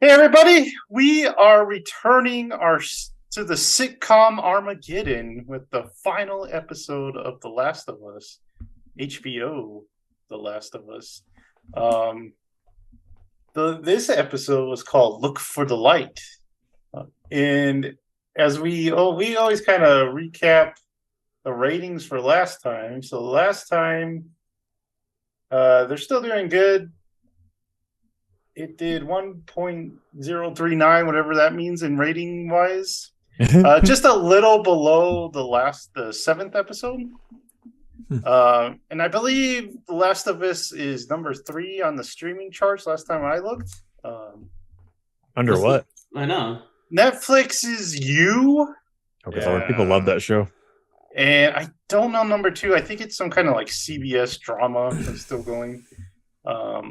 Hey everybody, we are returning to the sitcom Armageddon with the final episode of The Last of Us, HBO The Last of Us. Um, this episode was called "Look for the Light," and as we always kind of recap the ratings for last time. So last time, they're still doing good. It did 1.039, whatever that means in rating wise. Just a little below the seventh episode. And I believe The Last of Us is number 3 on the streaming charts last time I looked. Under what? I know. Netflix is You. Okay, people love that show. And I don't know number 2. I think it's some kind of like CBS drama that's still going. I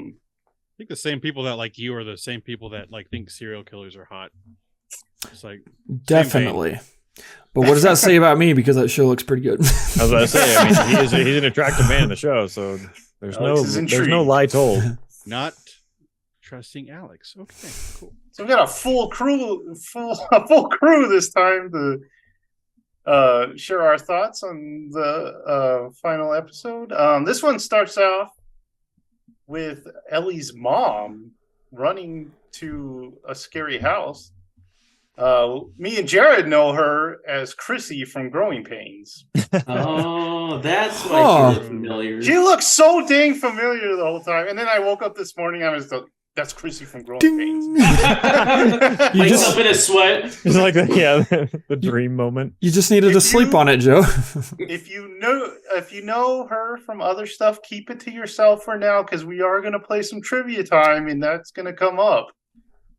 think the same people that like You are the same people that like think serial killers are hot. It's like definitely. But what does that say about me? Because that show looks pretty good. I was about to say, I mean, he's an attractive man in the show, so there's no lie told. Not trusting Alex. Okay, cool. So we got a full crew this time to share our thoughts on the final episode. This one starts off with Ellie's mom running to a scary house. Me and Jared know her as Chrissy from Growing Pains. Oh, that's why she looked familiar. She looked so dang familiar the whole time. And then I woke up this morning, I was like, that's Chrissy from Growing Pains. Wakes up in a sweat. It's like the dream moment. You just needed to sleep on it, Joe. If you know her from other stuff, keep it to yourself for now, because we are going to play some trivia time, and that's going to come up.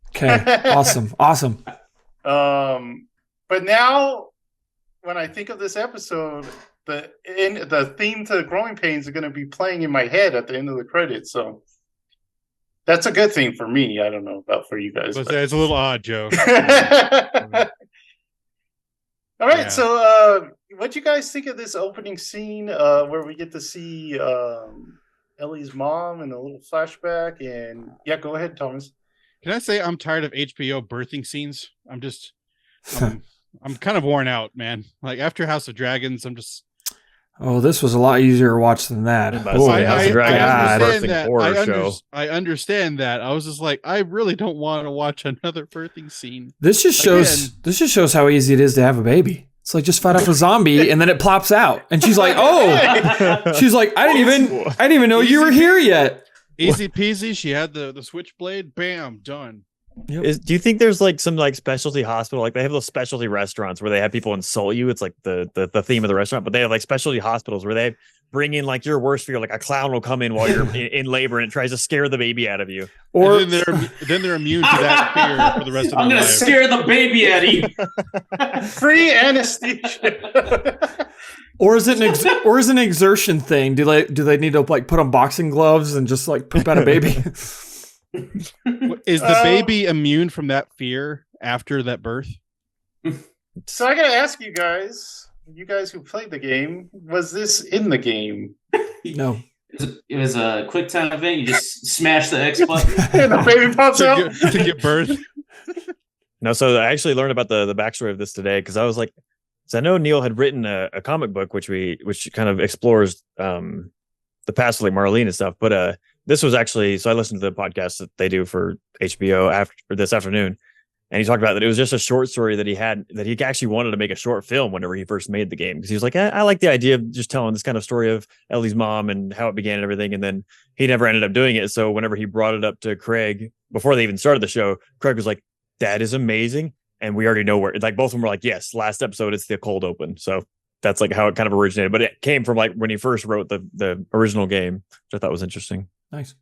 Okay, awesome. But now, when I think of this episode, the theme to Growing Pains is going to be playing in my head at the end of the credits. So that's a good thing for me. I don't know about for you guys. But it's a little odd, Joe. All right, so what do you guys think of this opening scene where we get to see Ellie's mom in a little flashback? And yeah, go ahead, Thomas. Can I say I'm tired of HBO birthing scenes? I'm kind of worn out, man. Like after House of Dragons, I'm just. Oh, this was a lot easier to watch than that. I understand that. I was just like, I really don't want to watch another birthing scene. This just shows how easy it is to have a baby. It's like just fight off a zombie and then it plops out, and she's like, "Oh," she's like, "I didn't even know you were here yet." Easy peasy. She had the switchblade. Bam, done. Yep. Do you think there's like some like specialty hospital, like they have those specialty restaurants where they have people insult you? It's like the theme of the restaurant, but they have like specialty hospitals where they bring in like your worst fear, like a clown will come in while you're in labor and it tries to scare the baby out of you. Or then they're immune to that fear for the rest of their life. I'm gonna scare the baby out of you. Free anesthesia. Or is it an exertion thing? Do they need to like put on boxing gloves and just like poop out a baby? Is the baby immune from that fear after that birth? So I gotta ask you guys who played the game, was this in the game? No. It was a quick time event. You just smash the X button and the baby pops out to get birth. No, so I actually learned about the backstory of this today because I was like, so I know Neil had written a comic book which kind of explores the past of like Marlene and stuff, but this was actually, so I listened to the podcast that they do for HBO after this afternoon, and he talked about that it was just a short story that he actually wanted to make a short film whenever he first made the game, because he was like, I like the idea of just telling this kind of story of Ellie's mom and how it began and everything, and then he never ended up doing it. So whenever he brought it up to Craig before they even started the show, Craig was like, that is amazing, and we already know where, like both of them were like, yes, last episode it's the cold open. So that's like how it kind of originated, but it came from like when he first wrote the original game, which I thought was interesting. Nice.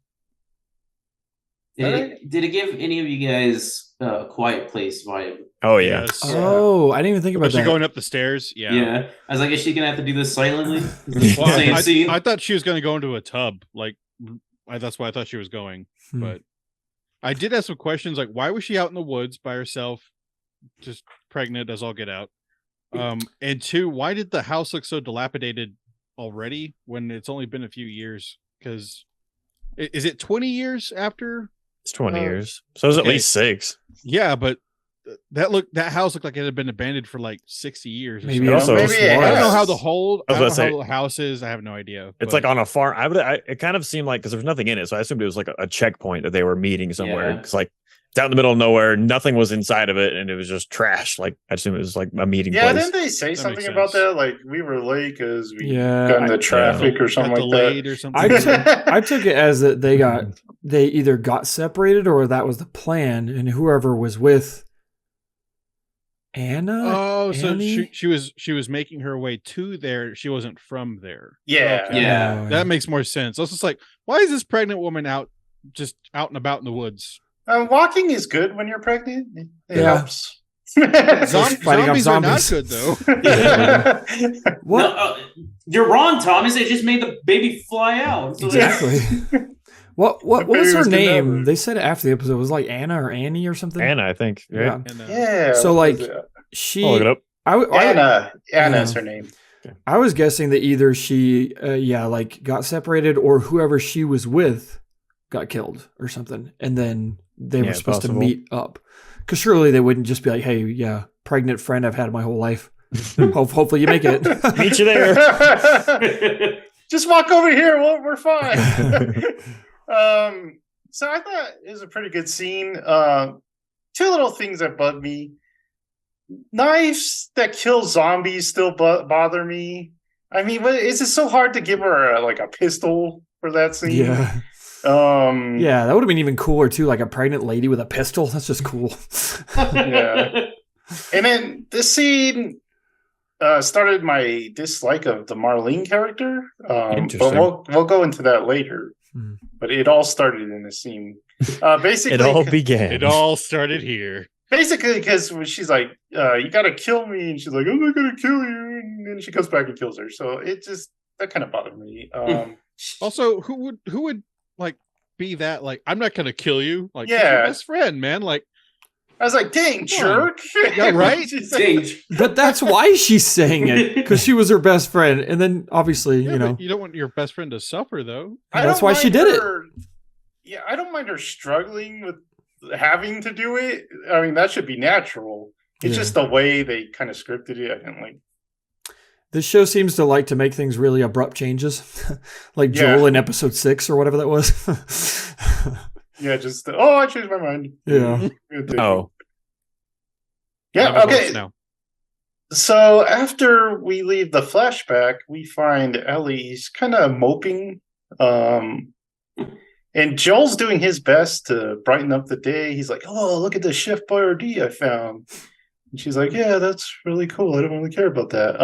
Did it give any of you guys Quiet Place vibe? Oh yeah. Yes. Oh, I didn't even think about that. She going up the stairs. Yeah. I was like, is she gonna have to do this silently? Well, Same scene. I thought she was going to go into a tub. Like, that's why I thought she was going. But I did have some questions. Like, why was she out in the woods by herself, just pregnant as all get out? And 2, why did the house look so dilapidated already when it's only been a few years? Because is it 20 years after It's 20 years. So it's at Okay. least 6. Yeah, but that house looked like it had been abandoned for like 60 years. Or Maybe something. also- it Maybe it I don't know has. how the whole I was I don't about to know say- how the house is. I have no idea. It's but- like on a farm. It kind of seemed like, because there was nothing in it, so I assumed it was like a checkpoint that they were meeting somewhere. Yeah. It's like it's out in the middle of nowhere, nothing was inside of it, and it was just trash. Like I assumed it was like a meeting Yeah, place. didn't they say makes something about sense. that? Like we were late because we Yeah, got into I- traffic or got something like delayed that. or something. I took it as that they either got separated or that was the plan, and whoever was with Anna. Oh, so Annie? she was making her way to there. She wasn't from there. Yeah. Okay. Yeah. Oh, That makes more sense. I was just like, why is this pregnant woman out and about in the woods? Walking is good when you're pregnant. It Yeah. helps. Fighting off Zombies are not zombies. good though. What? No, you're wrong, Thomas. They just made the baby fly out. So Exactly. What The was baby her was name? cadaver. They said it after the episode. It was like Anna or Annie or something. Anna, I think. Right? Yeah. And, Yeah. So, what like, was it? She. I'll look it up. Anna's Yeah. her name. I was guessing that either she, like got separated or whoever she was with got killed or something, and then they were Yeah, supposed possible. to meet up. Because surely they wouldn't just be like, "Hey, yeah, pregnant friend I've had my whole life. Hopefully you make it." Meet you there. Just walk over here. We're fine. So I thought it was a pretty good scene. Two little things that bug me. Knives that kill zombies still bother me. I mean, is it so hard to give her a pistol for that scene? Yeah, yeah, that would have been even cooler too. Like a pregnant lady with a pistol. That's just cool. Yeah. And then this scene started my dislike of the Marlene character. But Interesting. we'll go into that later. Hmm. But it all started in this scene. Basically, It all began. it all started here. basically because she's like, "You gotta kill me," and she's like, "I'm not gonna kill you," and then she comes back and kills her. So it just that kind of bothered me. Also, who would like be that? Like, I'm not gonna kill you. Like, she's Yeah. your best friend, man. Like, I was like, "Dang, Come on. jerk!" Yeah, right? She's like- Dang. But that's why she's saying it, because she was her best friend, and then obviously, yeah, you know, but you don't want your best friend to suffer, though. I That's don't why she mind did it. her- Yeah, I don't mind her struggling with having to do it. I mean, that should be natural. It's Yeah. just the way they kind of scripted it. I didn't like. this show seems to like to make things really abrupt changes, like Yeah. Joel in episode 6 or whatever that was. Yeah, just I changed my mind. Yeah. Oh, Yeah. Never Okay. votes now. So after we leave the flashback, we find Ellie's kind of moping. And Joel's doing his best to brighten up the day. He's like, "Oh, look at the Chef Boyardee I found." And she's like, "Yeah, that's really cool. I don't really care about that."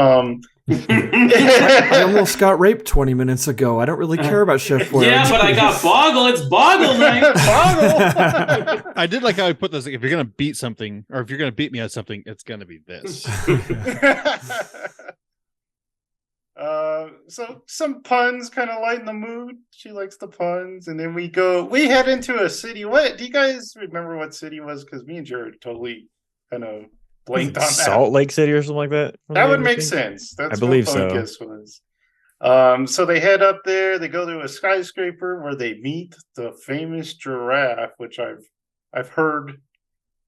I almost got raped 20 minutes ago. I don't really care about Chef Boyardee. Yeah, but I got Boggle. It's Boggle night. Boggle. I did like how I put this. Like, if you're gonna beat something, or if you're gonna beat me at something, it's gonna be this. So some puns kind of lighten the mood. She likes the puns, and then we head into a city. What do you guys remember what city was? Because me and Jared totally kind of blanked on that. Salt Lake City or something like that. That would I make think? sense. That's I believe what so. Focus was. So they head up there. They go to a skyscraper where they meet the famous giraffe, which I've heard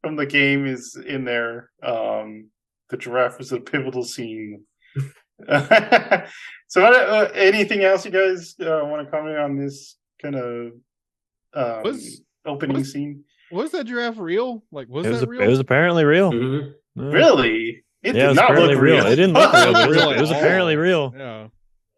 from the game is in there. The giraffe was a pivotal scene. So, anything else you guys want to comment on this kind of opening scene? Was that giraffe real? Like, was It was, that real? it was apparently real. Mhm. Yeah. Really? It Yeah, it did was not apparently look real. real. It didn't look real, but Real it was at apparently all. real. Yeah.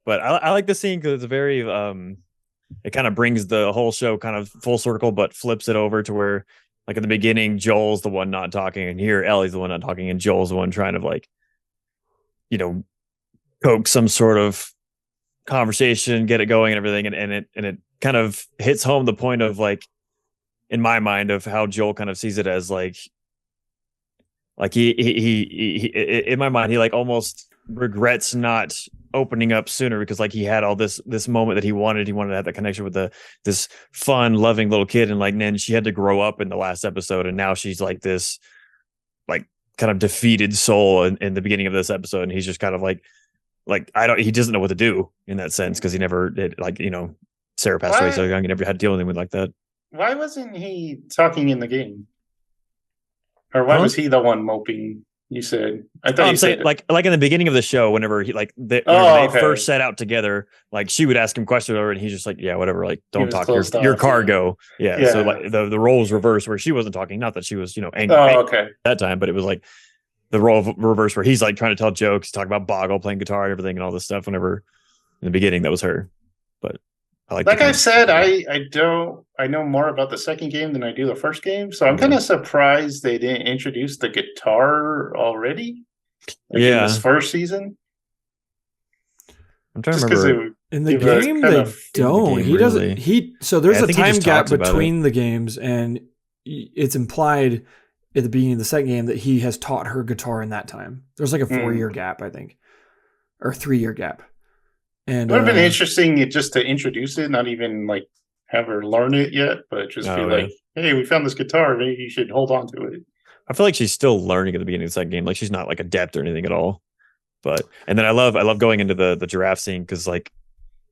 But I like the scene because it's very it kind of brings the whole show kind of full circle, but flips it over to where, like, at the beginning, Joel's the one not talking, and here Ellie's the one not talking, and Joel's the one trying to, like, you know, coax some sort of conversation, get it going and everything, and it kind of hits home the point of, like, in my mind, of how Joel kind of sees it as like he in my mind, he like almost regrets not opening up sooner, because like he had all this moment that he wanted to have that connection with this fun, loving little kid, and like then she had to grow up in the last episode, and now she's like this like kind of defeated soul in the beginning of this episode, and he's just kind of like he doesn't know what to do in that sense, because he never did, like, you know, Sarah passed away so young, he never had to deal with anything like that. why wasn't he talking in the game? Or why Huh? was he the one moping? You said. I thought No, you I'm saying said like in the beginning of the show, whenever he whenever Oh, they first okay. set out together, like she would ask him questions over, and he's just like, yeah, whatever, like don't was talk, your closed off, yeah. cargo, yeah. So Yeah. like the roles reversed where she wasn't talking, not that she was angry Oh, okay. that time, but it was like the role of reverse where he's like trying to tell jokes, talk about Boggle playing guitar and everything and all this stuff. Whenever in the beginning that was her, but I Like I said, I know more about the second game than I do the first game, so I'm Yeah. kind of surprised they didn't introduce the guitar already. Like in Yeah. this first season, I'm trying just to because remember. In the It was game, kind they of- don't. game, He doesn't. really. So there's Yeah, I a think he time just gap talks about it. between the games, and it's implied at the beginning of the second game that he has taught her guitar in that time. There's like a 4-year gap, I think, or 3-year gap. And it would have been interesting just to introduce it, not even like have her learn it yet, but just be Oh, like, "Hey, we found this guitar. Maybe you should hold on to it." I feel like she's still learning at the beginning of the second game. Like she's not like adept or anything at all. But and then I love going into the giraffe scene because like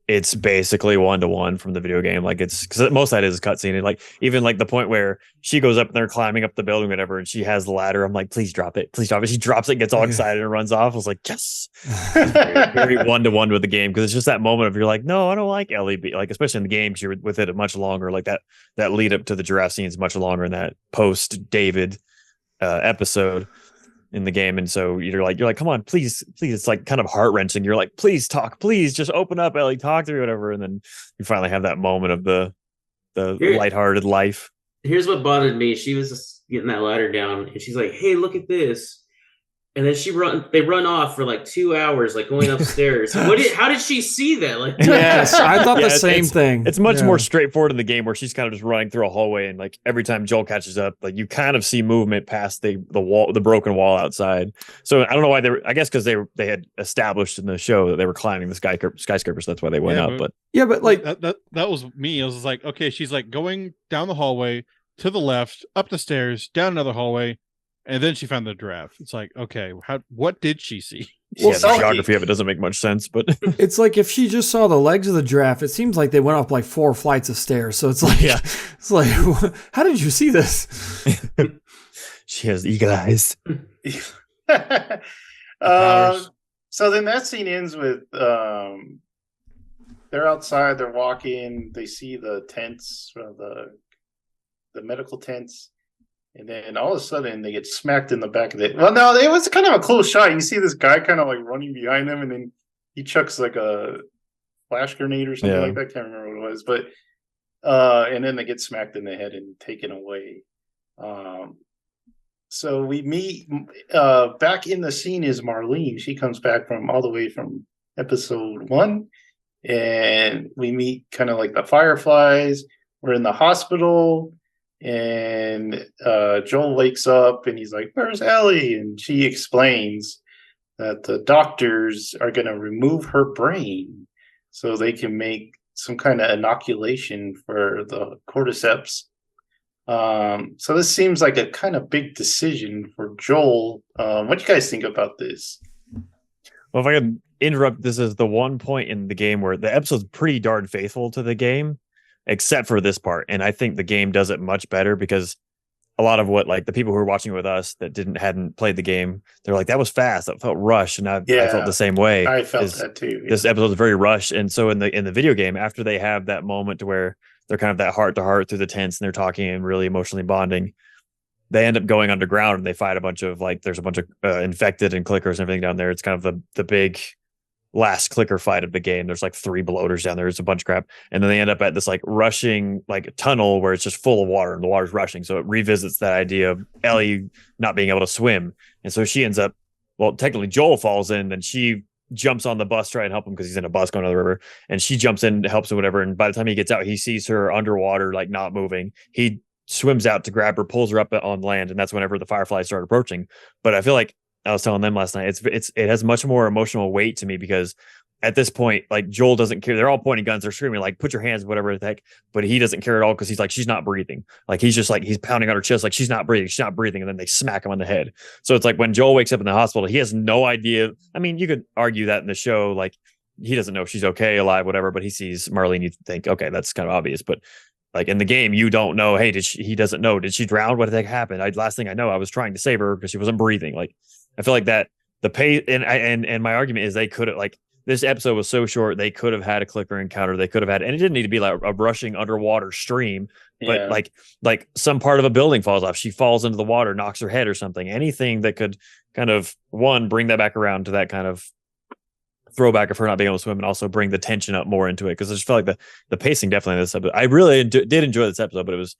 it's basically 1-to-1 from the video game. Like it's because most of that is a cutscene. And like even like the point where she goes up and they're climbing up the building, whatever, and she has the ladder. I'm like, please drop it, please drop it. She drops it, gets all excited, and runs off. I was like, yes, very 1-to-1 with the game because it's just that moment of you're like, no, I don't like Ellie. Like especially in the game, you're with it much longer. Like that lead up to the giraffe scene is much longer in that post David episode in the game, and so you're like, come on, please. It's like kind of heart wrenching. You're like, please talk, please just open up, Ellie, talk to me, whatever. And then you finally have that moment of the Here- lighthearted life. Here's what bothered me. She was just getting that ladder down, and she's like, "Hey, look at this." And then they run off for like 2 hours, like going upstairs. How did she see that? Like, yes, I thought Yeah, the same thing. It's much Yeah. more straightforward in the game where she's kind of just running through a hallway, and like every time Joel catches up, like you kind of see movement past the wall, the broken wall outside. So I don't know why I guess because they had established in the show that they were climbing the skyscraper, so that's why they went Yeah, up. But Yeah, but like that was me. I was just like, okay, she's like going down the hallway to the left, up the stairs, down another hallway, and then she found the giraffe. It's like, okay, what did she see? yeah, the so- geography of it doesn't make much sense. But it's like if she just saw the legs of the giraffe, it seems like they went up like 4 flights of stairs. So it's like, Yeah. it's like, how did you see this? she has eagle eyes. powers. So then that scene ends with they're outside, they're walking, they see the tents, the medical tents, and then all of a sudden they get smacked in the back of it. Well, no, it was kind of a close shot. You see this guy kind of like running behind them, and then he chucks like a flash grenade or something Yeah. like that. Can't remember what it was, but and then they get smacked in the head and taken away. So we meet back in the scene is Marlene. She comes back from all the way from episode 1, and we meet kind of like the Fireflies. We're in the hospital, and Joel wakes up and he's like, "Where's Ellie?" And she explains that the doctors are going to remove her brain so they can make some kind of inoculation for the cordyceps. So this seems like a kind of big decision for Joel. What do you guys think about this? Well, if I could interrupt, this is the one point in the game where the episode's pretty darn faithful to the game, except for this part. And I think the game does it much better because a lot of what like the people who were watching with us that hadn't played the game, they're like, that was fast, that felt rushed. And I felt the same way. I felt that too. Yeah. This episode is very rushed. And so in the video game, after they have that moment to where they're kind of that heart to heart through the tents and they're talking and really emotionally bonding, they end up going underground and they fight a bunch of there's a bunch of infected and clickers and everything down there. It's kind of the big last clicker fight of the game. There's like 3 bloaters down there. It's a bunch of crap. And then they end up at this like rushing like tunnel where it's just full of water and the water's rushing. So it revisits that idea of Ellie not being able to swim. And so she ends up, well, technically Joel falls in, then she jumps on the bus to try and help him because he's in a bus going to the river, and she jumps in, helps him, whatever. And by the time he gets out, he sees her underwater, like not moving. He swims out to grab her, pulls her up on land, and that's whenever the Fireflies start approaching. But I feel like I was telling them last night, it has much more emotional weight to me because at this point, like Joel doesn't care. They're all pointing guns, they're screaming like, "Put your hands," whatever the heck. But he doesn't care at all because he's like, she's not breathing. Like he's just like he's pounding on her chest, like she's not breathing, and then they smack him on the head. So it's like when Joel wakes up in the hospital, he has no idea. I mean, you could argue that in the show, like he doesn't know if she's okay, alive, whatever. But he sees Marlene, you think, okay, that's kind of obvious. But like in the game, you don't know. Hey, he doesn't know. Did she drown? What the heck happened? Last thing I know, I was trying to save her because she wasn't breathing. Like, I feel like that the pay and my argument is they could have like this episode was so short. They could have had a clicker encounter. They could have had, and it didn't need to be like a rushing underwater stream, but Yeah. like some part of a building falls off. She falls into the water, knocks her head or something. Anything that could kind of bring that back around to that kind of throwback of her not being able to swim, and also bring the tension up more into it, because I just felt like the pacing definitely in this episode. I really did enjoy this episode, but it was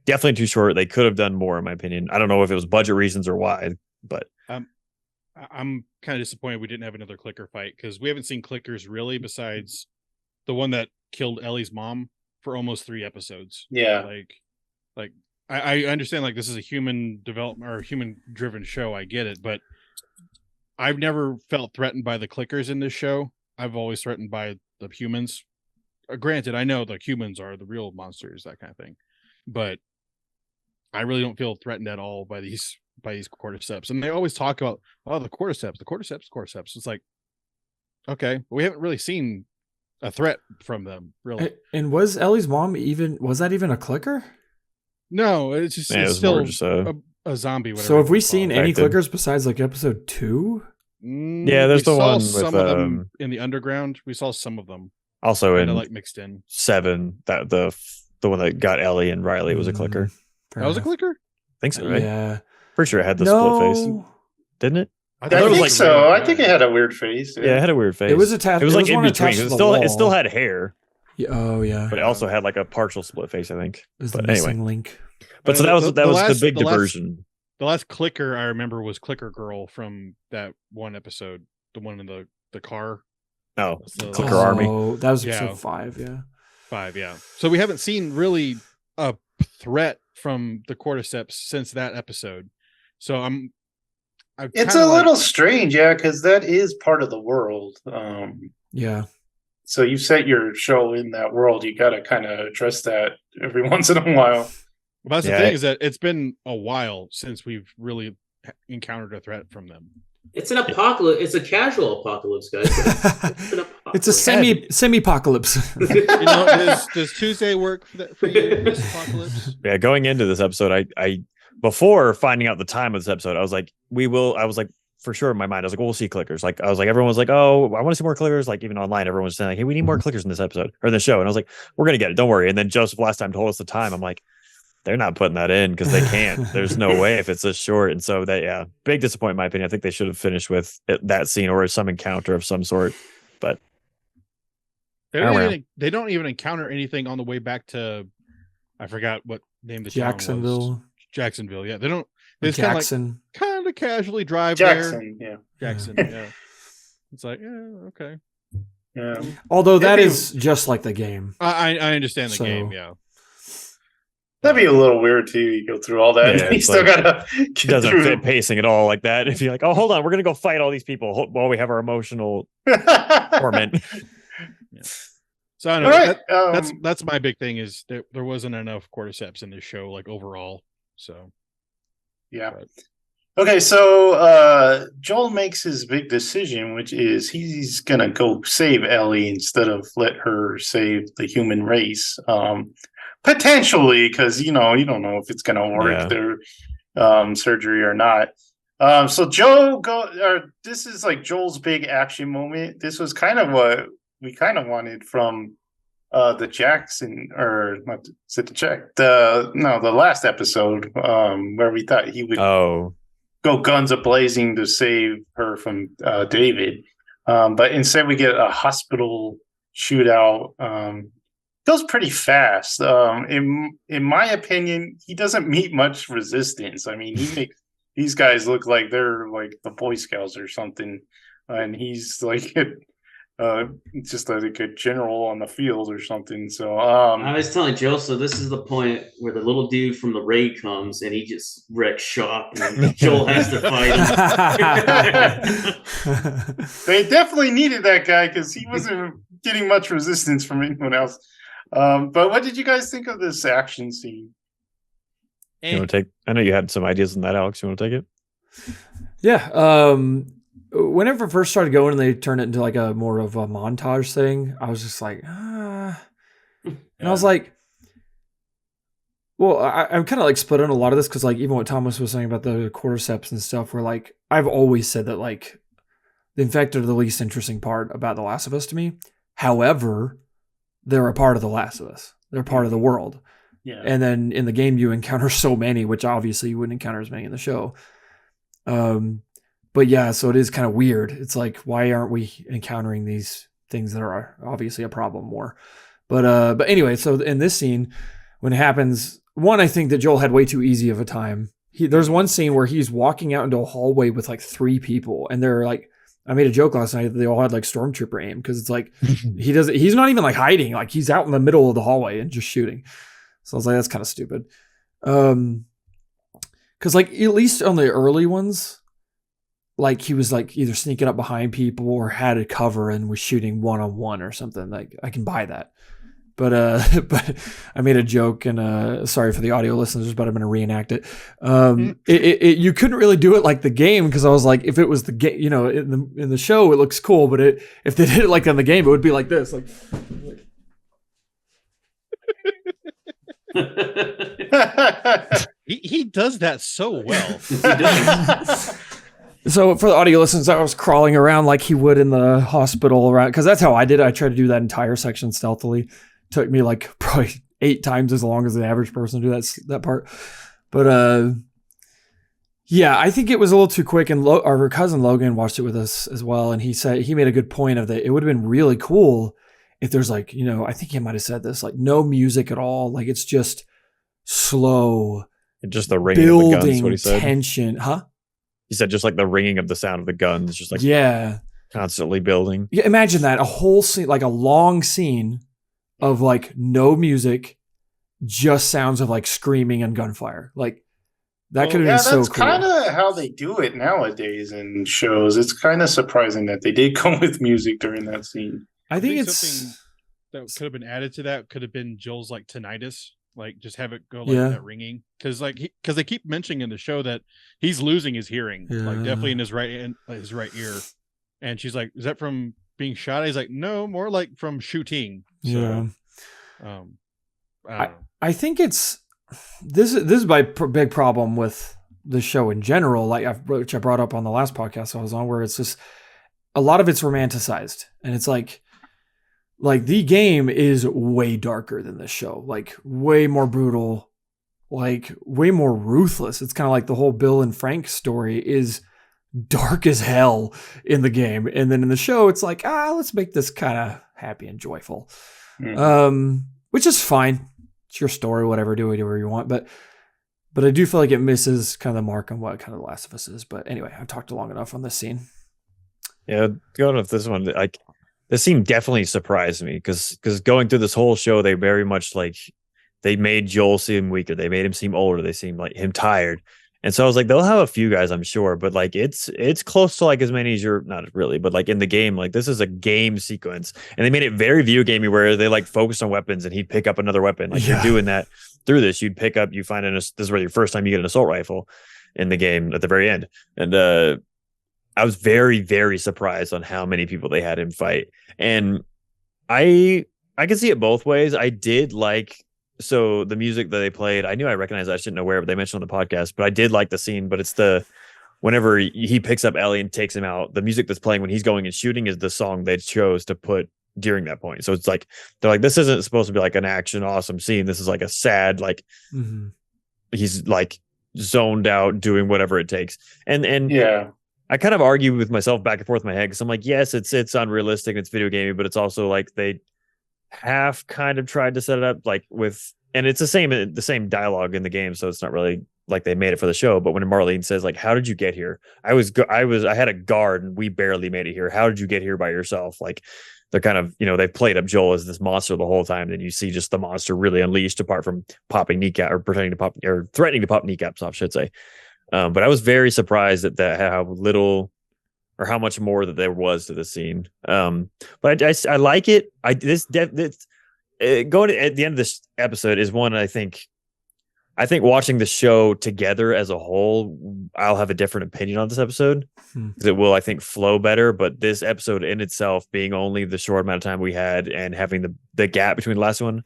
definitely too short. They could have done more, in my opinion. I don't know if it was budget reasons or why, but I'm kind of disappointed we didn't have another clicker fight, because we haven't seen clickers really besides the one that killed Ellie's mom for almost 3 episodes. Yeah. Like I understand like this is a human development or human driven show. I get it, but I've never felt threatened by the clickers in this show. I've always threatened by the humans. Granted, I know the humans are the real monsters, that kind of thing, but I really don't feel threatened at all by these cordyceps. And they always talk about, oh, the cordyceps. It's like, okay, but we haven't really seen a threat from them, really. And was Ellie's mom was that even a clicker? No, it's just yeah, it it's was still more just a zombie. Whatever So have we it's seen called. any Infected. clickers besides like episode 2? Yeah, there's We the saw one with, some of them in the underground. We saw some of them also kind in of like mixed in. 7, that the one that got Ellie and Riley was a clicker. Fair That was a enough. clicker. I think so, right? Yeah. Pretty sure it had the split face, No. didn't it? I thought it was think like so. real I think it had a weird face. Yeah, it had a weird face. It was attached. It was like in one between. attached to It the still wall. had hair, Yeah, oh yeah. but it also had like a partial split face, I think. It was the But missing anyway, link. but so that was the big diversion. The last clicker I remember was Clicker Girl from that one episode, the one in the car. Oh, So- Clicker Army. Oh, that was Yeah. episode 5. Yeah. 5, yeah. So we haven't seen really a threat from the cordyceps since that episode. So It's a little strange, yeah, because that is part of the world. Yeah. So you set your show in that world, you got to kind of address that every once in a while. But that's Yeah. the thing, is that it's been a while since we've really encountered a threat from them. It's an apocalypse. It's a casual apocalypse, guys. It's an It's a apocalypse. semi-apocalypse. You know, does Tuesday work for you, Miss Apocalypse? Yeah, going into this episode, I before finding out the time of this episode, I was like, for sure in my mind, I was like, well, we'll see clickers. Like, I was like, everyone was like, oh, I want to see more clickers. Like, even online, everyone was saying, like, hey, we need more clickers in this episode or in the show. And I was like, we're going to get it. Don't worry. And then Joseph last time told us the time. I'm like, they're not putting that in because they can't. There's no way if it's this short. And so big disappointment, in my opinion. I think they should have finished with that scene or some encounter of some sort. But They I don't don't even encounter anything on the way back to, I forgot what name the town was. Jacksonville. Jacksonville, yeah. They don't. They just kind of Jackson. casually drive there. Jackson, yeah. Jackson, yeah. It's like, yeah, okay. Yeah. Although that It'd be- is just like the game. I understand the So- game, yeah. That'd be a little weird too. You go through all that, Yeah, and you it's still like- gotta it get doesn't through. fit pacing at all like that. If you're like, oh, hold on, we're going to go fight all these people while we have our emotional torment. So I don't All know. right, That's my big thing is there wasn't enough cordyceps in this show, like overall. So yeah. Okay, so Joel makes his big decision, which is he's gonna go save Ellie instead of let her save the human race. Potentially, because you don't know if it's gonna work Yeah. their surgery or not. So this is like Joel's big action moment. This was kind of what we kind of wanted from the Jackson, or not, is it the Jack? The last episode where we thought he would Oh, go guns a-blazing to save her from David. But instead we get a hospital shootout. Goes pretty fast. In my opinion, he doesn't meet much resistance. I mean, he makes these guys look like they're like the Boy Scouts or something. And he's like just like a general on the field or something. So I was telling Joe, so this is the point where the little dude from the raid comes and he just wrecks shop, and Joel has to fight him. they definitely needed that guy because he wasn't getting much resistance from anyone else. But what did you guys think of this action scene? you want to take? I know you had some ideas on that, Alex. You want to take it? Yeah. Whenever it first started going and they turned it into like a more of a montage thing, I was just like, And I was like, Well, I'm kind of like split on a lot of this because, like, even what Thomas was saying about the cordyceps and stuff, where like I've always said that like the infected are the least interesting part about The Last of Us to me. However, they're a part of The Last of Us. They're part of the world. Yeah. And then in the game, you encounter so many, which obviously you wouldn't encounter as many in the show. But yeah, so it is kind of weird. It's like, why aren't we encountering these things that are obviously a problem more? But anyway, so in this scene, when it happens, one, I think that Joel had way too easy of a time. There's one scene where he's walking out into a hallway with like 3 people, and they're like, I made a joke last night that they all had like stormtrooper aim, because it's like he's not even like hiding, like he's out in the middle of the hallway and just shooting. So I was like, that's kind of stupid. Because like at least on the early ones, like he was like either sneaking up behind people or had a cover and was shooting 1-on-1 or something. Like I can buy that. But I made a joke, and sorry for the audio listeners, but I'm going to reenact it. You couldn't really do it like the game, because I was like, if it was the game, you know, in the show it looks cool, but if they did it like on the game, it would be like this, like. He does that so well. He does. So for the audio listeners, I was crawling around like he would in the hospital around, because that's how I did it. I tried to do that entire section stealthily. Took me like probably 8 times as long as the average person to do that part. But yeah, I think it was a little too quick. And our cousin Logan watched it with us as well, and he said he made a good point of that. It would have been really cool if there's like, you know, I think he might have said this, like no music at all, like it's just slow, just the ringing of the guns. What he said. Tension, huh? He said just like the ringing of the sound of the guns, just like constantly building. Yeah, imagine that, a whole scene, like a long scene of like no music, just sounds of like screaming and gunfire. Like that could have been so cool. That's kind of how they do it nowadays in shows. It's kind of surprising that they did come with music during that scene. I think it's something that could have been added to that. Could have been Joel's like tinnitus, like just have it go like that ringing, because they keep mentioning in the show that he's losing his hearing, like definitely in his right ear. And she's like, "Is that from being shot?" He's like, "No, more like from shooting." So, I think it's this is my big problem with the show in general, which I brought up on the last podcast I was on, where it's just a lot of it's romanticized, and it's like the game is way darker than this show, like way more brutal, like way more ruthless. It's kind of like the whole Bill and Frank story is dark as hell in the game, and then in the show it's like, let's make this kind of happy and joyful. Which is fine. It's your story, whatever, do whatever you want. But I do feel like it misses kind of the mark on what kind of The Last of Us is. But anyway, I've talked long enough on this scene. Yeah, going with this one, like this scene definitely surprised me, because going through this whole show, they very much like they made Joel seem weaker. They made him seem older. They seemed like him tired. And so I was like, they'll have a few guys, I'm sure, but like it's close to like as many as you're not really, but like in the game, like this is a game sequence, and they made it very video gamey where they like focused on weapons, and he'd pick up another weapon. Like you're doing that through this. You'd pick up, you find this is where your first time you get an assault rifle in the game at the very end. And I was very, very surprised on how many people they had him fight. And I can see it both ways. I did like. So the music that they played, I knew I recognized it. I shouldn't know where, but they mentioned on the podcast, but I did like the scene. But it's whenever he picks up Ellie and takes him out, the music that's playing when he's going and shooting is the song they chose to put during that point. So it's like, they're like, this isn't supposed to be like an action awesome scene. This is like a sad, like he's like zoned out doing whatever it takes. And yeah, I kind of argue with myself back and forth in my head, because I'm like, yes, it's unrealistic, it's video gaming, but it's also like they have kind of tried to set it up like and it's the same dialogue in the game, so it's not really like they made it for the show. But when Marlene says like, how did you get here? I had a guard and we barely made it here. How did you get here by yourself? Like they're kind of, they've played up Joel as this monster the whole time. Then you see just the monster really unleashed, apart from popping kneecap or pretending to pop or threatening to pop kneecaps off, I should say. But I was very surprised at how little or how much more that there was to the scene. But I like it. Going at the end of this episode is one I think watching the show together as a whole, I'll have a different opinion on this episode, because it will, I think, flow better. But this episode in itself, being only the short amount of time we had and having the gap between the last one,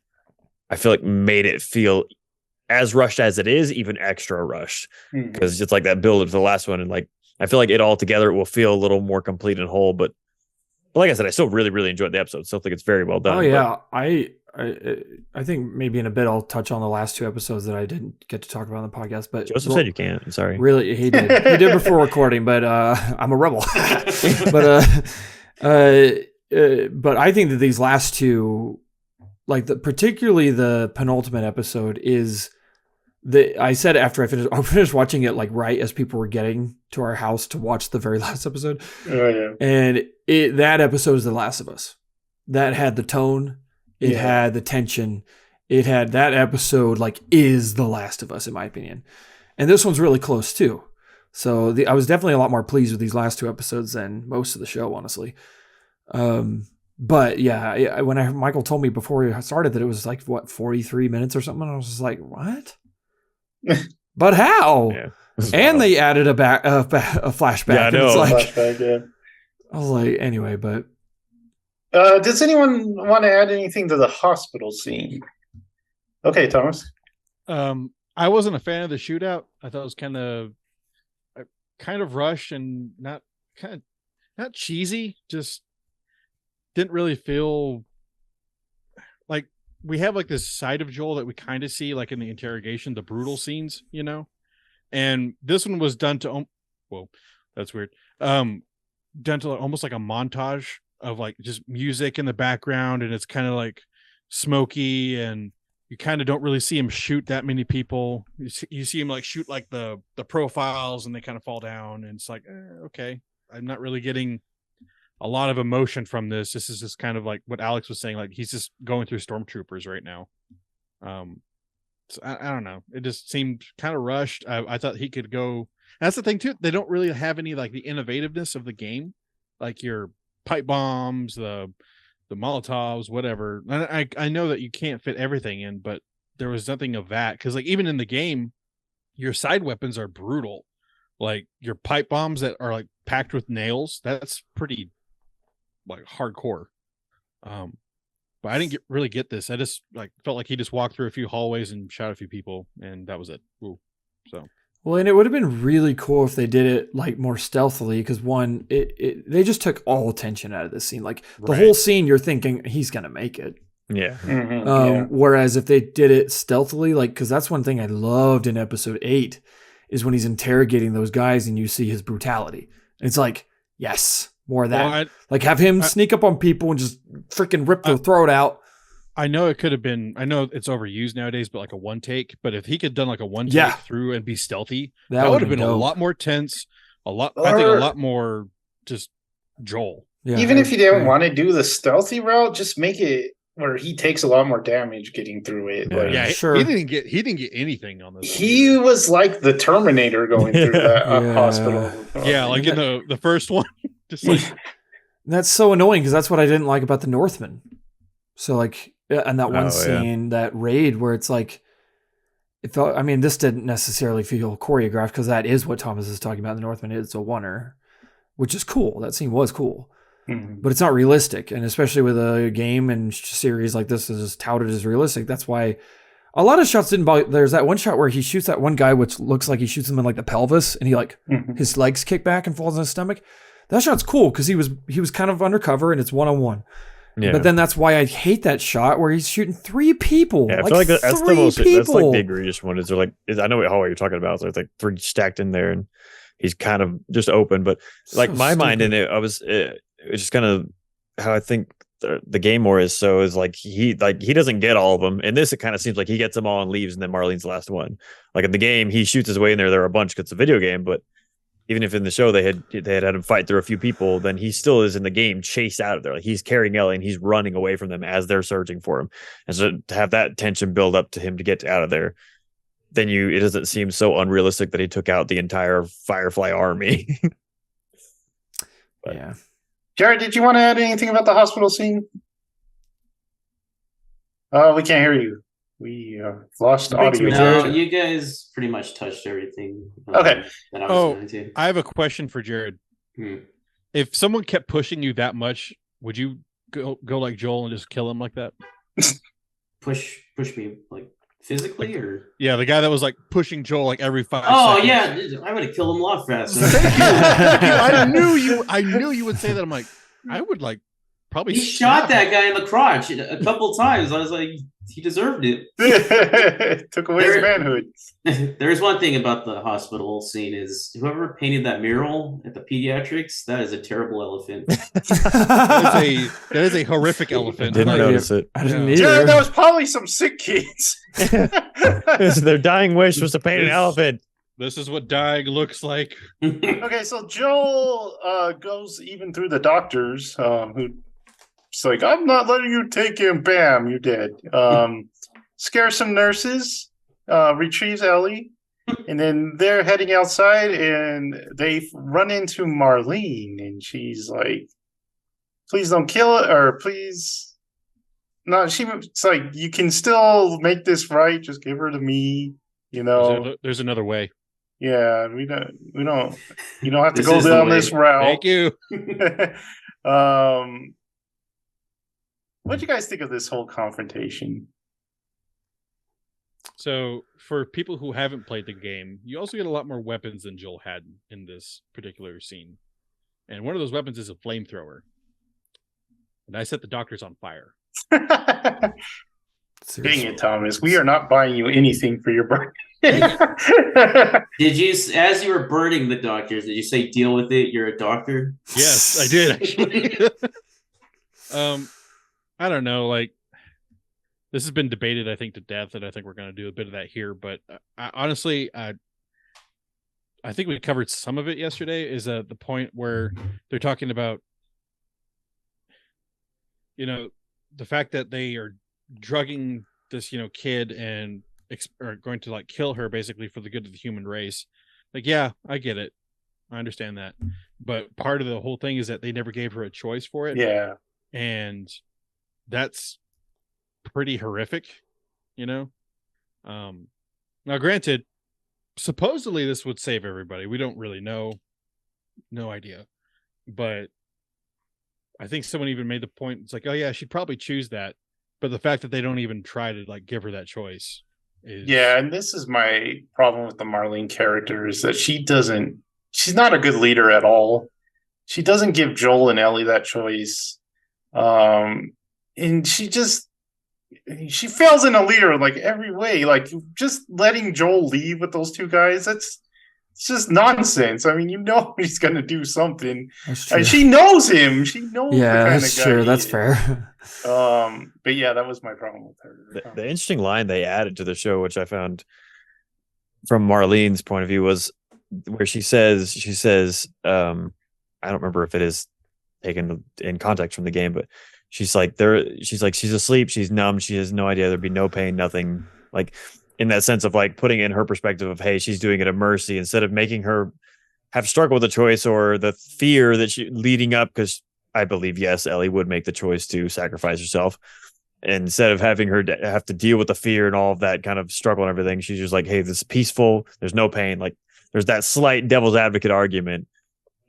I feel like made it feel as rushed as it is, even extra rushed, Mhm. because it's like that build up to the last one, and like I feel like it all together it will feel a little more complete and whole. But like I said, I still really really enjoyed the episode. Still think it's very well done. Oh but- yeah, I think maybe in a bit I'll touch on the last 2 episodes that I didn't get to talk about on the podcast. But Joseph said you can't. I'm sorry. really, he did. He did before recording, but I'm a rebel. But I think that these last 2, like particularly the penultimate episode, is I said after I finished watching it like right as people were getting to our house to watch the very last episode. Oh yeah. And that episode is The Last of Us. That had the tone. It Yeah. had the tension. It had that episode like is The Last of Us in my opinion. And this one's really close too. So I was definitely a lot more pleased with these last 2 episodes than most of the show, honestly. But yeah, when Michael told me before we started that it was like 43 minutes or something, I was just like, what? But how? Yeah. And they added a flashback. Yeah, I and it's know. like, Flashback, yeah. I was like, anyway, but Does anyone want to add anything to the hospital scene? Okay, Thomas. I wasn't a fan of the shootout. I thought it was kind of rushed and not cheesy. Just didn't really feel like we have like this side of Joel that we kind of see like in the interrogation, the brutal scenes, and this one was done to, whoa, that's weird. Done to almost like a montage of like just music in the background, and it's kind of like smoky, and you kind of don't really see him shoot that many people. You see him like shoot like the profiles, and they kind of fall down, and it's like, okay, I'm not really getting a lot of emotion from this. This is just kind of like what Alex was saying, like he's just going through stormtroopers right now. So I don't know. It just seemed kind of rushed. I thought he could go. That's the thing too. They don't really have any like the innovativeness of the game, like your pipe bombs, the Molotovs, whatever. And I know that you can't fit everything in, but there was nothing of that, because like even in the game, your side weapons are brutal. Like your pipe bombs that are like packed with nails, that's pretty like hardcore. But I didn't really get this. I just like felt like he just walked through a few hallways and shot a few people, and that was it. Ooh. So well, and it would have been really cool if they did it like more stealthily, because one, they just took all tension out of this scene. Like the Right. whole scene, you're thinking he's gonna make it. Yeah. Mhm, yeah. Whereas if they did it stealthily, like, because that's one thing I loved in episode 8 is when he's interrogating those guys and you see his brutality. It's like, yes, more of that. well, like have him sneak up on people and just freaking rip their throat out. I know it could have been. I know it's overused nowadays, but like a one take. But if he could done like a one take Yeah. through and be stealthy, That that would would have been a dope. lot more tense. I think a Or- lot more just Joel. Yeah, Even I if you didn't agree. want to do the stealthy route, just make it where he takes a lot more damage getting through it. Yeah. Like, Yeah, sure. he didn't get anything on this. he was like the Terminator going through that Yeah. hospital. Yeah, like in the first one, just like That's so annoying because that's what I didn't like about the Northman. So like, and that one Oh, yeah. scene, that raid where it's like, it felt. I mean, this didn't necessarily feel choreographed because that is what Thomas is talking about. The Northman is a oneer, which is cool. That scene was cool, Mhm. but it's not realistic, and especially with a game and series like this is touted as realistic. That's why a lot of shots didn't bother. There's that one shot where he shoots that one guy, which looks like he shoots him in like the pelvis, and he like Mhm. his legs kick back and falls on his stomach. That shot's cool because he was kind of undercover and it's 1-on-1. Yeah. But then that's why I hate that shot where he's shooting 3 people. Yeah, I like feel like that's the 3 most. people. That's like the egregious one. Is there like? I know what hallway you're talking about. So it's like 3 stacked in there, and he's kind of just open. But like So my mind in stupid. it, it's just kind of how I think the game more is. So is like he doesn't get all of them. In this, it kind of seems like he gets them all and leaves, and then Marlene's the last one. Like in the game, he shoots his way in there. There are a bunch because it's a video game, but. Even if in the show they had him fight through a few people, then he still is in the game chased out of there. Like he's carrying Ellie and he's running away from them as they're searching for him. And so to have that tension build up to him to get out of there, then it doesn't seem so unrealistic that he took out the entire Firefly army. Yeah. Jared, did you want to add anything about the hospital scene? We can't hear you. We lost Speak to audio. me, No, Jared. you guys pretty much touched everything. Okay. That I was Oh. going to. I have a question for Jared. Hmm. If someone kept pushing you that much, would you go like Joel and just kill him like that? Push me like physically, or Yeah, the guy that was like pushing Joel like every 5 oh seconds. yeah, I would have killed him a lot faster. Thank you. I knew you would say that. I'm like, I would like probably He shot that guy in the crotch a couple times. I was like, he deserved it. Took away his There- manhood. There's one thing about the hospital scene is whoever painted that mural at the pediatrics, that is a terrible elephant. That is a horrific elephant. Didn't Like, notice it. I didn't Jared, either. that was probably some sick kids. Their dying wish was to paint an elephant. This is what dying looks like. Okay, so Joel goes even through the doctors, who's like, I'm not letting you take him. Bam, you're dead. Scares some nurses, retrieves Ellie, and then they're heading outside and they run into Marlene, and she's like, please don't kill it, or please. No, it's like, you can still make this right. Just give her to me, you know. There's another way. Yeah, we don't you don't have to This go is the down way. this route. Thank you. What do you guys think of this whole confrontation? So, for people who haven't played the game, you also get a lot more weapons than Joel had in this particular scene. And one of those weapons is a flamethrower. And I set the doctors on fire. Dang Seriously. it, Thomas. We are not buying you anything for your birthday. Did you, as you were burning the doctors, did you say deal with it? You're a doctor. Yes, I did actually. I don't know. Like, this has been debated, I think, to death, and I think we're going to do a bit of that here. But honestly, I think we covered some of it yesterday. Is the point where they're talking about, you know, the fact that they are drugging this, you know, kid and are going to like kill her basically for the good of the human race. Like, yeah, I get it. I understand that. But part of the whole thing is that they never gave her a choice for it. Yeah. And that's pretty horrific, you know? Now, granted, supposedly this would save everybody. We don't really know. No idea. But I think someone even made the point. It's like, oh, yeah, she'd probably choose that. But the fact that they don't even try to like give her that choice is... Yeah, and this is my problem with the Marlene character, is that she's not a good leader at all. She doesn't give Joel and Ellie that choice. And she fails in a leader like every way. Like, just letting Joel leave with those two guys, it's just nonsense. I mean, you know he's gonna do something. That's true. And she knows him. She knows Yeah, the kind that's of guy true. he That's is. fair. But yeah, that was my problem with her. The interesting line they added to the show, which I found from Marlene's point of view, was where she says, I don't remember if it is taken in context from the game, but she's like, she's asleep, she's numb, she has no idea, there'd be no pain, nothing, like in that sense of like putting in her perspective of, hey, she's doing it of mercy instead of making her have struggled with the choice or the fear that she leading up, because I believe, yes, Ellie would make the choice to sacrifice herself. Instead of having her have to deal with the fear and all of that kind of struggle and everything, she's just like, hey, this is peaceful. There's no pain. Like, there's that slight devil's advocate argument.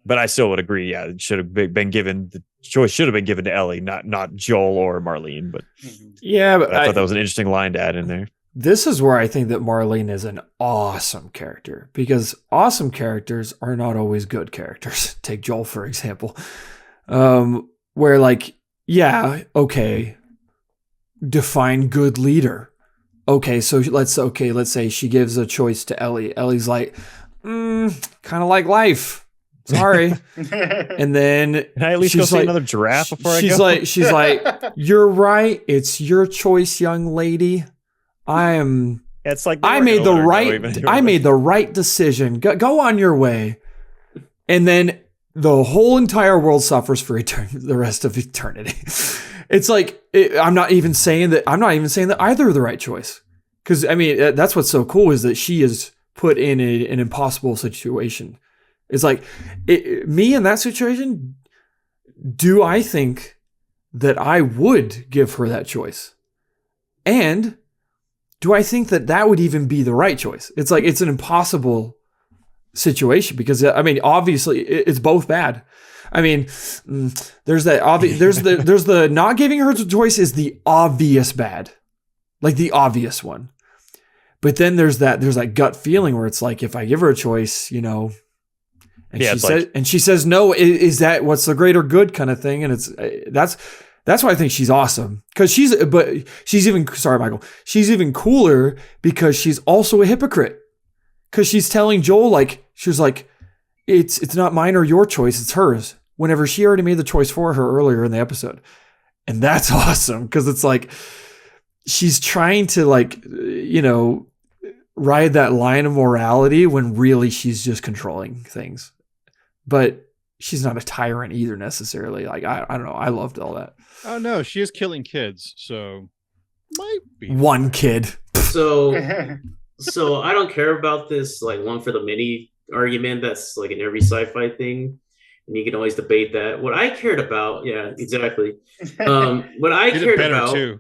But I still would agree. Yeah, it should have been given. The choice should have been given to Ellie, not Joel or Marlene. But Yeah, but I thought that was an interesting line to add in there. this is where I think that Marlene is an awesome character, because awesome characters are not always good characters. Take Joel, for example. Where like, yeah, okay, define good leader. Okay, so let's say she gives a choice to Ellie. Ellie's like, kind of like life. Sorry. And then Can I at least go she's see like- another giraffe before I she's go? she's like, you're right. It's your choice, young lady. I It's like made the right decision. Go on your way. And then the whole entire world suffers for the rest of eternity. It's like, I'm not even saying that either are the right choice. Because, I mean, that's what's so cool, is that she is put in an impossible situation. It's like, me in that situation, do I think that I would give her that choice? And do I think that that would even be the right choice? It's like, it's an impossible situation, because, I mean, obviously it's both bad. I mean, there's that obvious, there's the not giving her the choice is the obvious bad, like the obvious one. But then there's that gut feeling where it's like, if I give her a choice, you know, and Yeah, she it's says, like- and she says no, is that what's the greater good kind of thing? And it's that's why I think she's awesome, because she's even, sorry, Michael, she's even cooler because she's also a hypocrite, because she's telling Joel, like, she was like, it's not mine or your choice, it's hers, whenever she already made the choice for her earlier in the episode. And that's awesome, because it's like she's trying to, like, you know, ride that line of morality when really she's just controlling things. But she's not a tyrant either necessarily. Like, I don't know. I loved all that. Oh no, she is killing kids, so might be One kid. So I don't care about this like one for the many argument that's like in every sci-fi thing, and you can always debate that. What I cared about, yeah, exactly. What I Did it cared better about, too.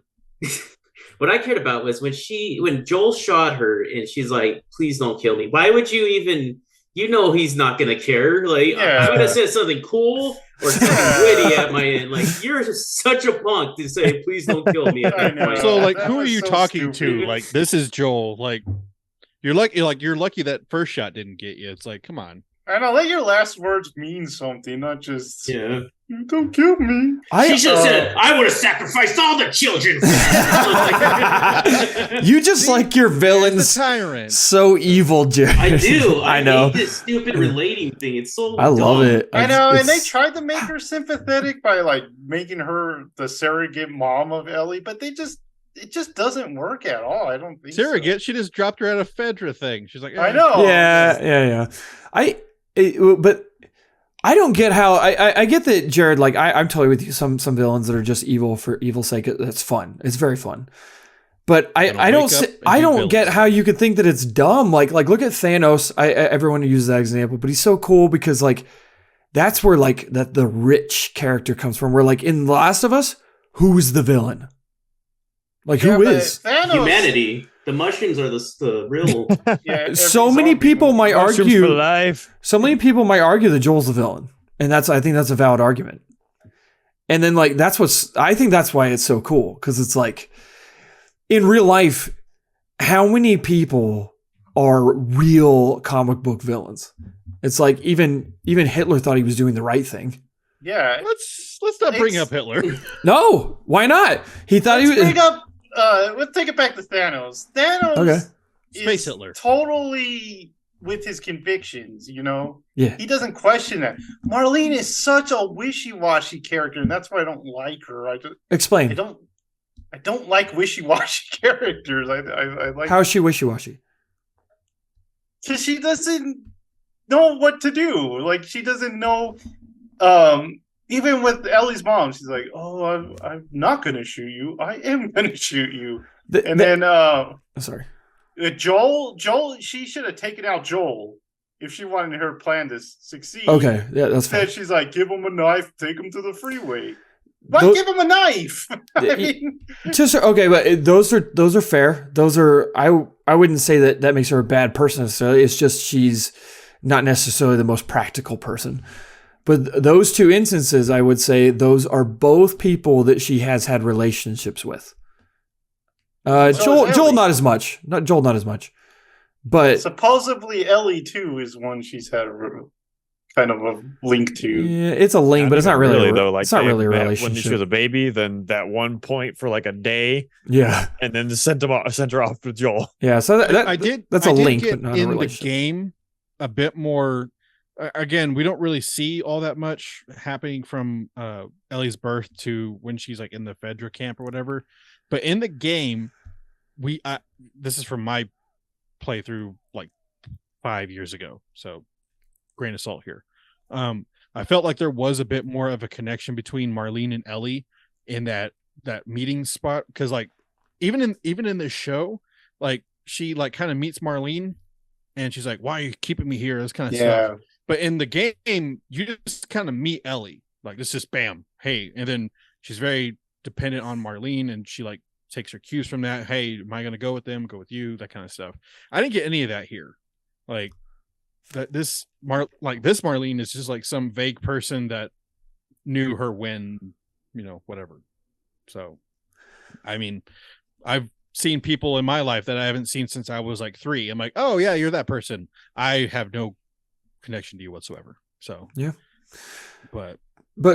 what I cared about was when Joel shot her and she's like, "Please don't kill me." Why would you even? You know he's not gonna care. Like, Yeah. I would have said something cool or something witty at my end. Like, you're just such a punk to say, "Please don't kill me." At I that know. point. So like, That who are was you so talking to? stupid. Like, this is Joel. Like, you're lucky that first shot didn't get you. It's like, come on. I know, let your last words mean something, not just Yeah. "You don't kill me." She should have said, "I would have sacrificed all the children." You just like your The villains tyrant. so evil, Jared. I do. I know. hate this stupid relating thing. It's so. I love dumb. it. I know, and they It's- tried to make her sympathetic by like making her the surrogate mom of Ellie, but it just doesn't work at all. I don't think Surrogate. She just dropped her out of Fedra thing. She's like, I eh. know. Yeah. But I don't get how I get that, Jared. Like, I'm totally with you. Some villains that are just evil for evil's sake. That's fun. It's very fun. But That'll I don't wake up see, and I be don't villains. get how you could think that it's dumb. Like look at Thanos. Everyone uses that example, but he's so cool because like that's where like that the rich character comes from. Where like in The Last of Us, who's the villain? Like Yeah, who but is? Thanos, Humanity. The mushrooms are the real. Yeah, every So many zombie people movie. might Mushrooms argue. for life. So many people might argue that Joel's the villain, and I think that's a valid argument. And then like I think that's why it's so cool, because it's like in real life, how many people are real comic book villains? It's like even Hitler thought he was doing the right thing. Yeah. Let's not bring It's- up Hitler. No, why not? He thought he Let's was. bring up let's take it back to Thanos. Thanos Okay. Space is Hitler. totally with his convictions, you know? Yeah. He doesn't question that. Marlene is such a wishy-washy character, and that's why I don't like her. I Explain. don't like wishy-washy characters. I like How is she wishy-washy? because she doesn't know what to do. Like she doesn't know. Even with Ellie's mom, she's like, "Oh, I'm not gonna shoot you. I am gonna shoot you." And then Sorry. Joel, she should have taken out Joel if she wanted her plan to succeed. Okay, yeah, that's fine. Instead, she's like, "Give him a knife, take him to the freeway." Why Tho- give him a knife? I Yeah, mean, Just okay, but those are fair. Those are I wouldn't say that makes her a bad person necessarily. It's just she's not necessarily the most practical person. But those two instances, I would say those are both people that she has had relationships with. is Joel Ellie. not as much. Not as much. But supposedly Ellie too is one she's had kind of a link to. yeah, it's a link, but it's not really, though. Like it's not they really a met relationship. when she was a baby. Then that one point for like a day, Yeah. and then sent her off with Joel. Yeah, so I did. that's I a did link, get but not a in the relationship. game a bit more. Again, we don't really see all that much happening from Ellie's birth to when she's like in the Fedra camp or whatever. But in the game, this is from my playthrough like 5 years ago, so grain of salt here. I felt like there was a bit more of a connection between Marlene and Ellie in that meeting spot, because like even in this show, like she like kind of meets Marlene and she's like, "Why are you keeping me here?" This kind of stuff. But in the game, you just kind of meet Ellie. Like, it's just bam, hey. And then she's very dependent on Marlene, and she like takes her cues from that. Hey, am I going to go with them? Go with you? That kind of stuff. I didn't get any of that here. Like this Marlene is just like some vague person that knew her when, whatever. So, I mean, I've seen people in my life that I haven't seen since I was like 3. I'm like, oh yeah, you're that person. I have no connection to you whatsoever. So Yeah. But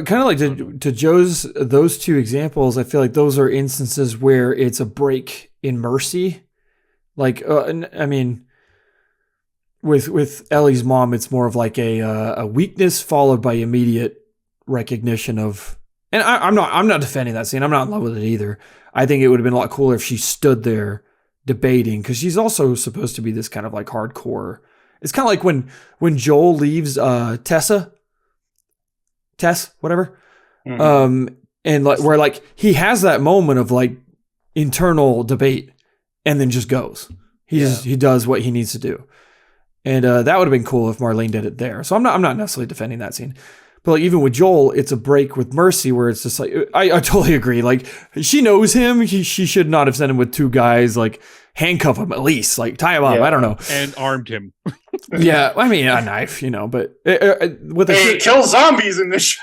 kind of like to Joe's those two examples, I feel like those are instances where it's a break in mercy. Like, I mean, with Ellie's mom, it's more of like a weakness followed by immediate recognition of. And I'm not defending that scene. I'm not in love with it either. I think it would have been a lot cooler if she stood there debating, because she's also supposed to be this kind of like hardcore. It's kind of like when Joel leaves Tess, whatever. Mhm. And like where like he has that moment of like internal debate and then just goes. He does what he needs to do. And that would have been cool if Marlene did it there. So I'm not necessarily defending that scene. But like even with Joel, it's a break with Mercy where it's just like I totally agree. Like she knows him. She should not have sent him with 2 guys. Like handcuff him at least. Like tie him up. Yeah. I don't know. and armed him. Yeah, I mean a knife, But what They kill zombies in this show.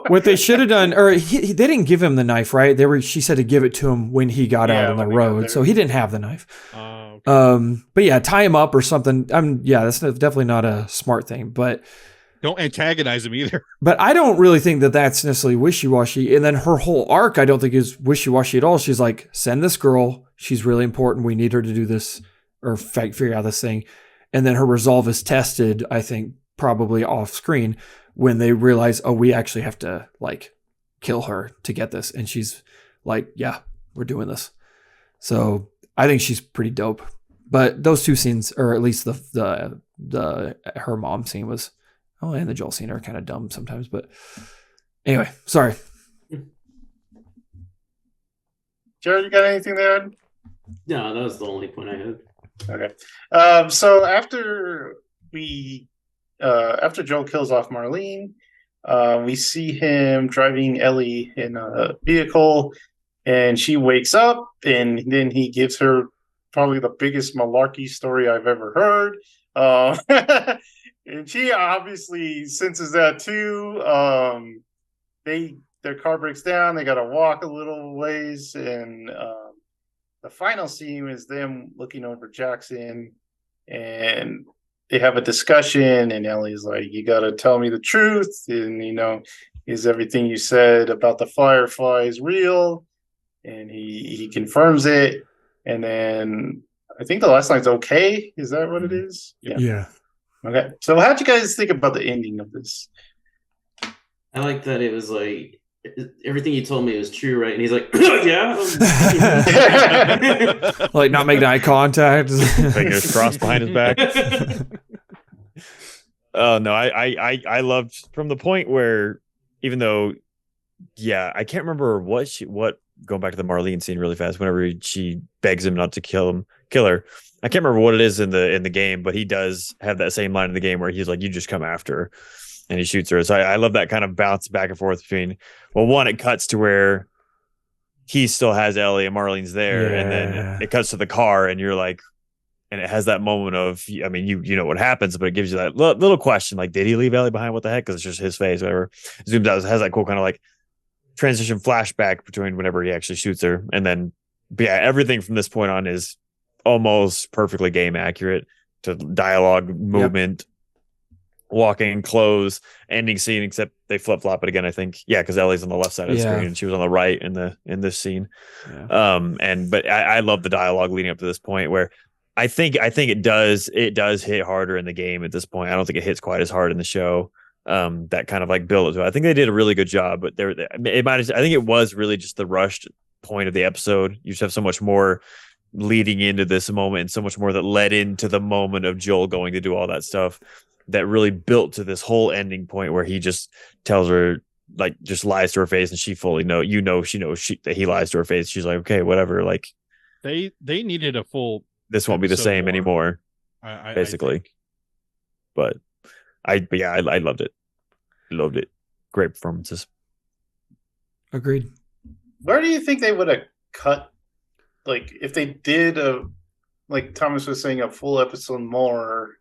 what they should have done, or they didn't give him the knife, right? She said to give it to him when he got out on the when they got road, there. so he didn't have the knife. Okay. But yeah, tie him up or something. That's definitely not a smart thing. But Don't antagonize him either. But I don't really think that that's necessarily wishy-washy. And then her whole arc, I don't think is wishy-washy at all. She's like, send this girl. She's really important. We need her to do this or figure out this thing. And then her resolve is tested, I think, probably off screen when they realize, oh, we actually have to like kill her to get this. And she's like, yeah, we're doing this. So I think she's pretty dope. But those 2 scenes, or at least the her mom scene was, oh, and the Joel scene are kind of dumb sometimes, but anyway, sorry. Jared, you got anything there? No, that was the only point I had. Okay. So after Joel kills off Marlene, we see him driving Ellie in a vehicle, and she wakes up, and then he gives her probably the biggest malarkey story I've ever heard. And she obviously senses that too. Their car breaks down. They got to walk a little ways, and the final scene is them looking over Jackson, and they have a discussion. And Ellie's like, "You got to tell me the truth, and is everything you said about the Fireflies real?" And he confirms it. And then I think the last line's okay. Is that what it is? Yeah. Okay. So how'd you guys think about the ending of this? I like that it was like everything you told me was true, right? And he's like, yeah. Like not making eye contact. Fingers crossed behind his back. Oh no, I loved from the point where, even though, I can't remember what going back to the Marlene scene really fast, whenever she begs him not to kill her. I can't remember what it is in the game, but he does have that same line in the game where he's like, "You just come after her," and he shoots her. So I love that kind of bounce back and forth between. Well, one, it cuts to where he still has Ellie and Marlene's there, and then it cuts to the car, and you're like, and it has that moment of, I mean, you know what happens, but it gives you that little question, like, did he leave Ellie behind? What the heck? Because it's just his face, whatever. Zooms out, has that cool kind of like transition flashback between whenever he actually shoots her, and then, everything from this point on is almost perfectly game accurate to dialogue, movement, walking, clothes, ending scene, except they flip flop it again, I think. Yeah, because Ellie's on the left side of the screen and she was on the right in this scene. Yeah. But I love the dialogue leading up to this point where I think it does hit harder in the game at this point. I don't think it hits quite as hard in the show. That kind of like build it to it. I think they did a really good job, but I think it was really just the rushed point of the episode. You just have so much more leading into this moment and so much more that led into the moment of Joel going to do all that stuff that really built to this whole ending point where he just tells her, like, just lies to her face, and she fully she knows that he lies to her face. She's like, okay, whatever. Like, they needed a full. This won't be the same anymore. Basically, but I loved it. Loved it. Great performances. Agreed. Where do you think they would have cut? Like, if they did like Thomas was saying, a full episode more.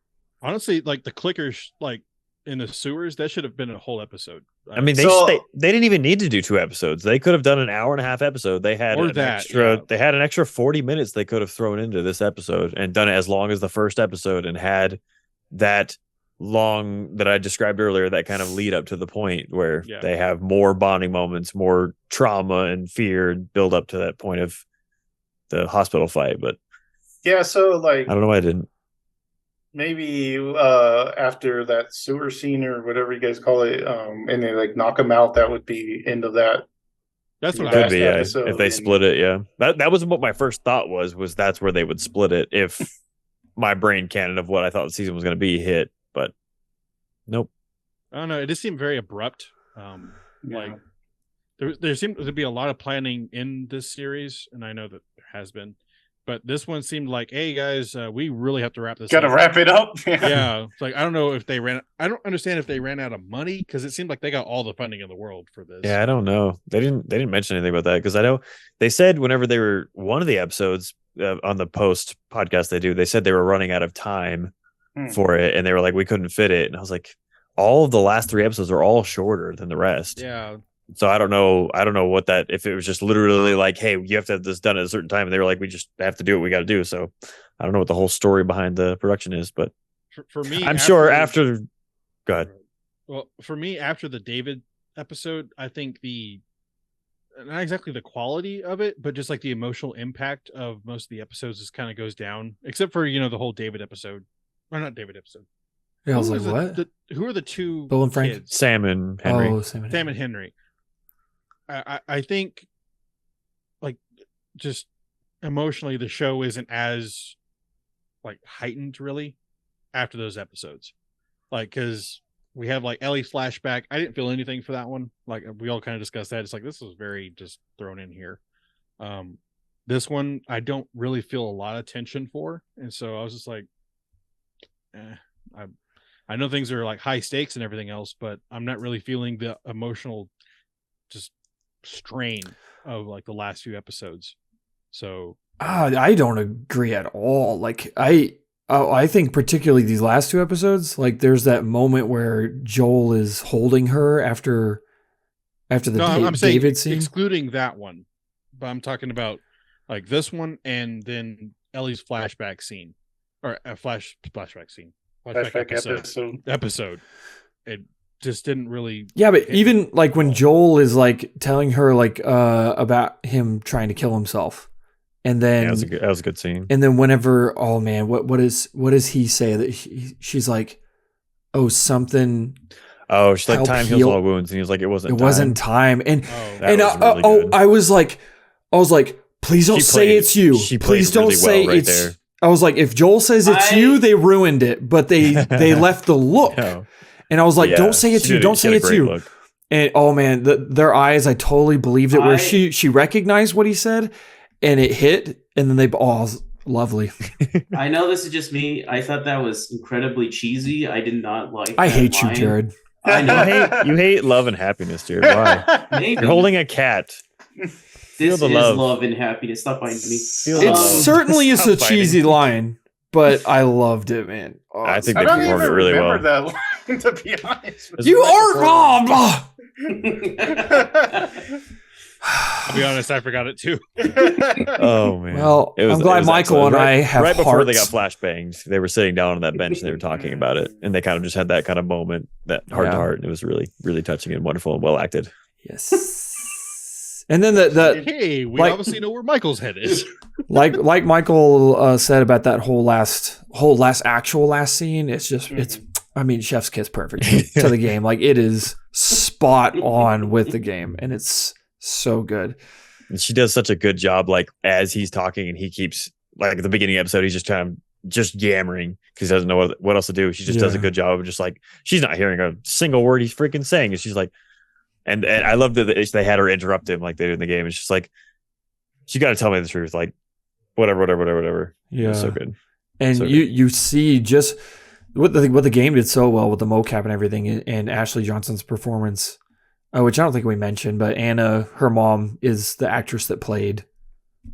Honestly, like the clickers, like in the sewers, that should have been a whole episode. I mean, they didn't even need to do 2 episodes. They could have done an hour and a half episode. They had Or an that, extra. yeah. They had an extra 40 minutes they could have thrown into this episode and done it as long as the first episode and had that long that I described earlier, that kind of lead up to the point where Yeah. they have more bonding moments, more trauma and fear, and build up to that point of the hospital fight. But Yeah, so like I don't know why I didn't. maybe after that sewer scene or whatever you guys call it, and they like knock him out, that would be end of that. That's what Yeah. I Could be, yeah. episode, If they and- split it, yeah. That was what my first thought was that's where they would split it if my brain canon of what I thought the season was going to be hit. But nope. I don't know. It just seemed very abrupt. Like there seemed to be a lot of planning in this series, and I know that there has been, but this one seemed like, hey guys, we really have to wrap this. Gotta up. wrap it up. Yeah, it's like I don't know if they ran. I don't understand if they ran out of money because it seemed like they got all the funding in the world for this. Yeah, I don't know. They didn't mention anything about that because I know they said whenever they were one of the episodes on the post podcast they said they were running out of time for it, and they were like, we couldn't fit it, and I was like, all of the last 3 episodes are all shorter than the rest. Yeah. So I don't know what that, if it was just literally like, hey, you have to have this done at a certain time, and they were like, we just have to do what we got to do. So I don't know what the whole story behind the production is, but For me, I'm sure after. Go ahead. Well, for me, after the David episode, I think not exactly the quality of it, but just like the emotional impact of most of the episodes just kind of goes down, except for, the whole David episode. Or not David episode. Yeah, I was Who like, was what? who are the two Bill and Frank? kids? Sam and Henry. Oh, Sam and Sam and Henry. I think, like, just emotionally, the show isn't as, like, heightened, really, after those episodes. Like, because we have, like, Ellie flashback. I didn't feel anything for that one. Like, we all kind of discussed that. It's like, this was very just thrown in here. This one, I don't really feel a lot of tension for. And so I was just like, I know things are, like, high stakes and everything else, but I'm not really feeling the emotional just strain of, like, the last few episodes. So I don't agree at all. Like I think particularly these last 2 episodes, like there's that moment where Joel is holding her after the I'm saying David scene. excluding that one, but I'm talking about like this one and then Ellie's flashback scene or a flashback scene, Flashback episode. It just didn't really. Yeah, but hit even me. like when Joel is like telling her like about him trying to kill himself, and then Yeah, that was a good scene. and then whenever, oh man, what does he say that she's like, oh, something, Oh, she's like, help time heals heal- all wounds, and he was like, it wasn't time, and Oh, That and was really good. I was like, please don't She say played- it's you. she played Please don't really say well right it's. there. I was like, if Joel says it's you, they ruined it, but they left the look, No. and I was like, Yeah, don't say it's she you, did- don't she say had a it's great you. look. And oh man, their eyes, I totally believed it. Where she recognized what he said, and it hit, and then lovely. I know this is just me. I thought that was incredibly cheesy. I did not like. I that hate you, line. Jared. I know. You hate love and happiness, Jared. Why? Maybe You're holding a cat. Feel this the is love. love and happiness. Stop biting me. Feel It the love. certainly is a Stop cheesy biting. line, but I loved it, man. Oh, I think I they don't performed even it really remember well. that line, to be honest. with you It's are right wrong. I'll be honest, I forgot it too. Oh man. Well, I'm glad Michael excellent. and I have right before they hearts. got flashbanged. They were sitting down on that bench and they were talking about it, and they kind of just had that kind of moment, that heart to Yeah. heart. It was really, really touching and wonderful and well acted. Yes. And then the Hey, we Like- obviously know where Michael's head is. like Michael said about that whole last scene, it's just it's. I mean, chef's kiss perfect to the game. Like it is spot on with the game, and it's so good. And she does such a good job, like as he's talking and he keeps, like at the beginning of the episode, he's just kind of just yammering because he doesn't know what else to do. She just does a Yeah. good job of just like, she's not hearing a single word he's freaking saying. And she's like, and I love that they had her interrupt him like they did in the game. It's just like, she got to tell me the truth. Like whatever. Yeah, It's so good. and So you see just what the game did so well with the mocap and everything, and Ashley Johnson's performance, which I don't think we mentioned, but Anna, her mom, is the actress that played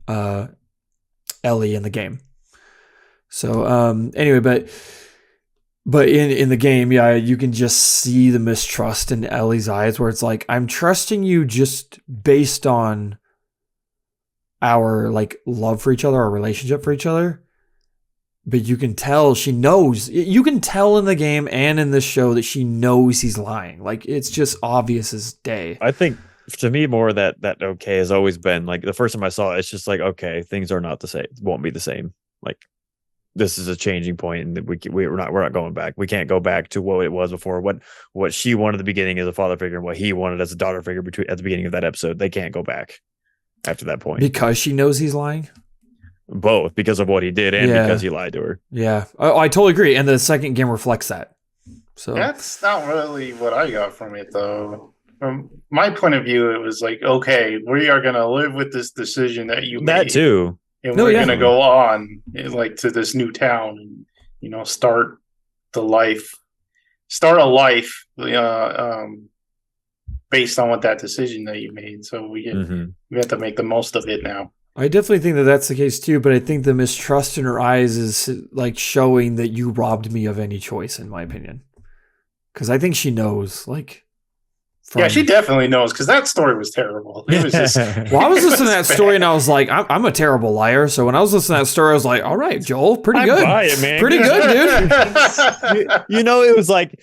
Ellie in the game. So anyway, but But in the game, yeah, you can just see the mistrust in Ellie's eyes where it's like, I'm trusting you just based on our like love for each other, our relationship for each other. But you can tell she knows. You can tell in the game and in this show that she knows he's lying. Like, it's just obvious as day. I think to me, more that okay has always been like the first time I saw it, it's just like, okay, things are not the same, won't be the same. Like, this is a changing point, and we're not going back. We can't go back to what it was before. What she wanted at the beginning as a father figure, and what he wanted as a daughter figure at the beginning of that episode. They can't go back after that point. Because she knows he's lying? Both because of what he did and Yeah. because he lied to her. Yeah. I totally agree. And the second game reflects that. So That's not really what I got from it, though. From my point of view, it was like, okay, we are going to live with this decision that you That made, too. and No, we're yeah. going to go on like to this new town and start a life based on what that decision that you made. So we have to make the most of it now. I definitely think that that's the case too, but I think the mistrust in her eyes is like showing that you robbed me of any choice, in my opinion. Because I think she knows, like. Yeah, she definitely knows, because that story was terrible. It was just. Well, I was listening to that story and I was like, I'm a terrible liar. So when I was listening to that story, I was like, all right, Joel, pretty I good. buy it, man. Pretty good, dude. It was like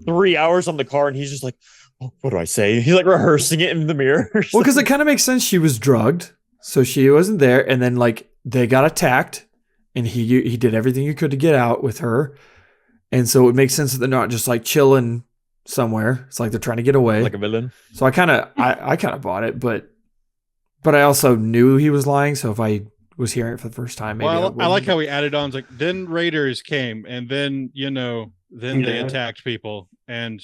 3 hours on the car, and he's just like, oh, what do I say? He's like rehearsing it in the mirror. Well, because it kind of makes sense. She was drugged, so she wasn't there, and then like they got attacked, and he did everything he could to get out with her, and so it makes sense that they're not just like chilling somewhere. It's like they're trying to get away, like a villain. So I kind of bought it, but I also knew he was lying. So if I was hearing it for the first time, maybe Well, I like how he added on. It's like, then Raiders came, and then they attacked people, and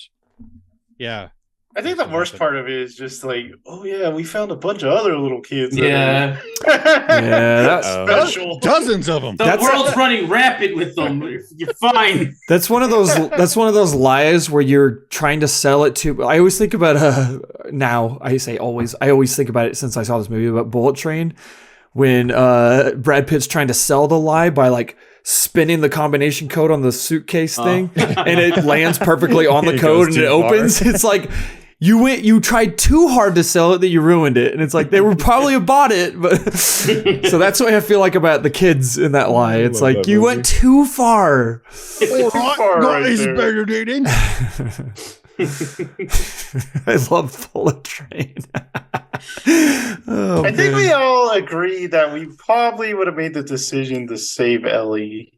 yeah. I think the worst part of it is just like, oh yeah, we found a bunch of other little kids. Yeah. Yeah, that's special. Dozens of them. The world's running rapid with them. You're fine. That's one of those lies where you're trying to sell it to. I always think about now I say always. I always think about it since I saw this movie about Bullet Train, when Brad Pitt's trying to sell the lie by like spinning the combination code on the suitcase thing, and it lands perfectly on the It code goes and it too far. opens. It's like you tried too hard to sell it that you ruined it, and it's like they would probably have bought it, but so that's what I feel like about the kids in that lie. It's love like that you movie. went too far. Guys, better dating. I love Bullet Train. Oh, I think man. we all agree that we probably would have made the decision to save Ellie.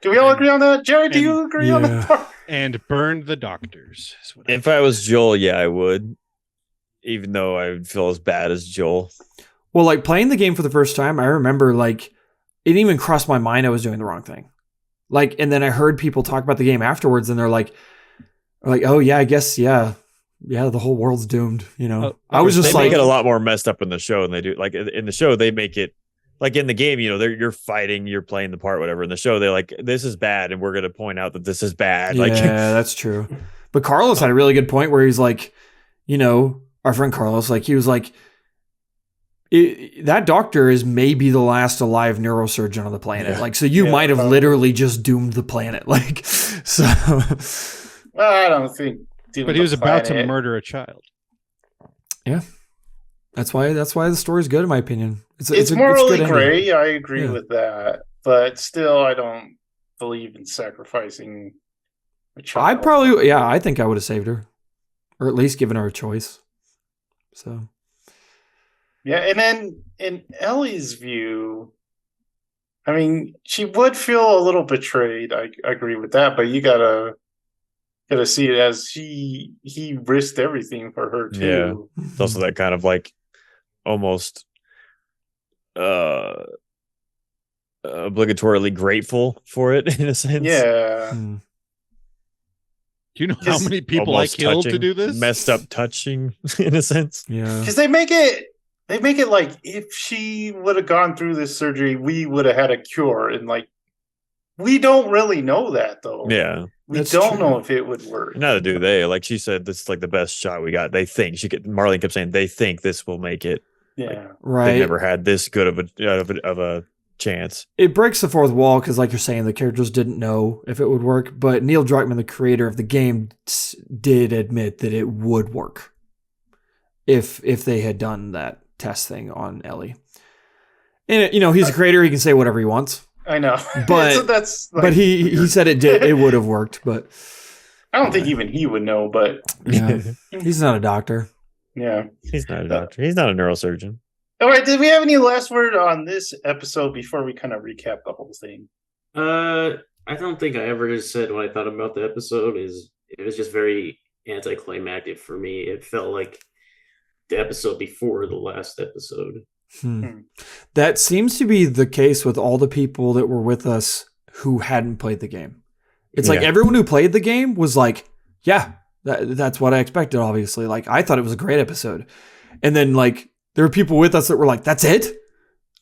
Do we all agree on that? Jerry, do you agree on Yeah. that part? And burned the doctors. is what I If I was Joel, yeah, I would. Even though I would feel as bad as Joel. Well, like playing the game for the first time, I remember like it didn't even cross my mind I was doing the wrong thing. Like, and then I heard people talk about the game afterwards, and they're like, oh yeah, I guess yeah, the whole world's doomed. I was just They like, make it a lot more messed up in the show than they do. Like in the show, they make it like in the game. You're fighting, you're playing the part, whatever. In the show, they're like, this is bad, and we're going to point out that this is bad. yeah, Like, that's true. But Carlos had a really good point where he's like, our friend Carlos, like he was like, that doctor is maybe the last alive neurosurgeon on the planet. Yeah. Like, so you might have literally just doomed the planet. Like, so. Well, I don't think. But he was about to murder a child. Yeah, that's why the story's good in my opinion. It's a morally good ending. gray. I agree Yeah. with that, but still, I don't believe in sacrificing a child. I think I would have saved her, or at least given her a choice. So Yeah, and then in Ellie's view, I mean, she would feel a little betrayed. I agree with that, but you gotta see it as he risked everything for her too. Yeah. It's also that kind of like almost obligatorily grateful for it in a sense. Yeah. Hmm. Do you know how many people Almost I killed to touching, do this? messed up touching in a sense. Yeah, Because they make it like if she would have gone through this surgery, we would have had a cure, and like we don't really know that though. Yeah. we That's don't true. know if it would work. Neither do they. Like she said, this is like the best shot we got. They think Marlene kept saying they think this will make it. Yeah, right. They never had this good of a chance. It breaks the fourth wall because, like you're saying, the characters didn't know if it would work. But Neil Druckmann, the creator of the game, did admit that it would work if they had done that test thing on Ellie. And he's a creator; he can say whatever he wants. I know, But so that's. Like, but he said it would have worked. But I don't think even he would know. But yeah, he's not a doctor. yeah. He's not a doctor. He's not a neurosurgeon. All right. Did we have any last word on this episode before we kind of recap the whole thing? I don't think I ever just said what I thought about the episode. It was just very anticlimactic for me. It felt like the episode before the last episode. That seems to be the case with all the people that were with us who hadn't played the game. It's like everyone who played the game was like, yeah, that's what I expected, obviously. Like, I thought it was a great episode. And then, like, there were people with us that were like, that's it? And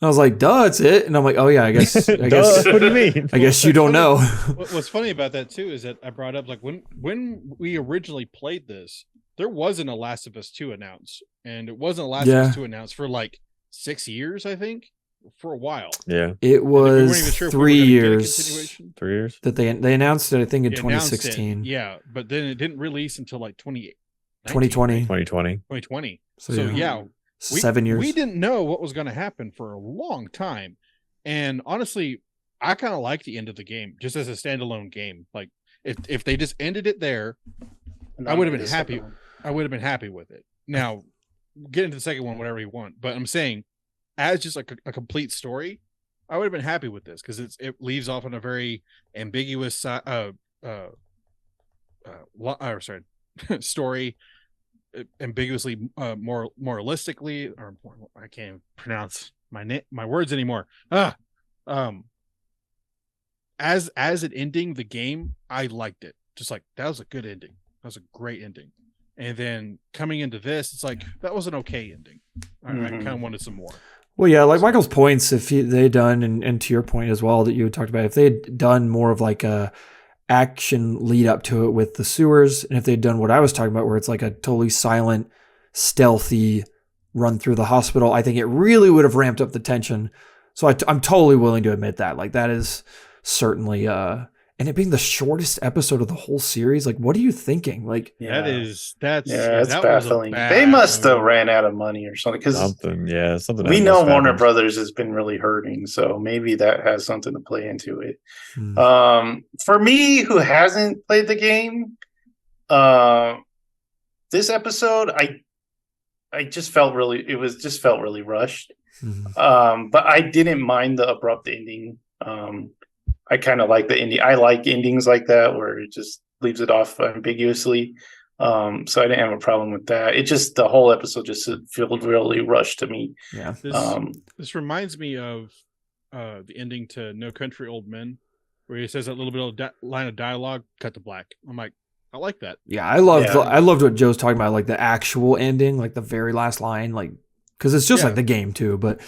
I was like, duh, it's it. And I'm like, oh, yeah, I guess. What do you mean? I guess you don't know. What's funny about that, too, is that I brought up, like, when we originally played this, there wasn't a Last of Us 2 announced. And it wasn't a Last of Us 2 announced for, like, 6 years, I think, for a while. Yeah. It was 3 years. 3 years? That they announced it, I think, in 2016. Yeah, but then it didn't release until, like, 2020. 2020. So yeah. 7 years. We didn't know what was going to happen for a long time. And honestly, I kind of like the end of the game just as a standalone game. Like if they just ended it there, I would have been happy. I would have been happy with it. Now, get into the second one, whatever you want. But I'm saying, as just like a complete story, I would have been happy with this because it leaves off on a very ambiguous story. Ambiguously moralistically, or I can't pronounce my words anymore. As it ending the game, I liked it. Just like, that was a good ending. That was a great ending. And then coming into this, it's like, that was an okay ending. I kind of wanted some more. Well, yeah, like Michael's points, if they had done, and to your point as well that you had talked about, if they had done more of like a action lead up to it with the sewers, and if they'd done what I was talking about, where it's like a totally silent, stealthy run through the hospital, I think it really would have ramped up the tension. So I'm totally willing to admit that. Like, that is certainly, and it being the shortest episode of the whole series, like, what are you thinking? Like, That's that baffling. They must have ran out of money or something. Because something. We know Warner Brothers has been really hurting, so maybe that has something to play into it. For me, who hasn't played the game, this episode, I just felt really rushed. But I didn't mind the abrupt ending. I kind of like the ending. I like endings like that where it just leaves it off ambiguously. So I didn't have a problem with that. It just, the whole episode just felt really rushed to me. Yeah. This reminds me of the ending to No Country Old Men, where he says that little bit of line of dialogue, cut to black. I'm like, I like that. Yeah, I loved what Joe's talking about, like the actual ending, like the very last line, like, because it's just like the game too. But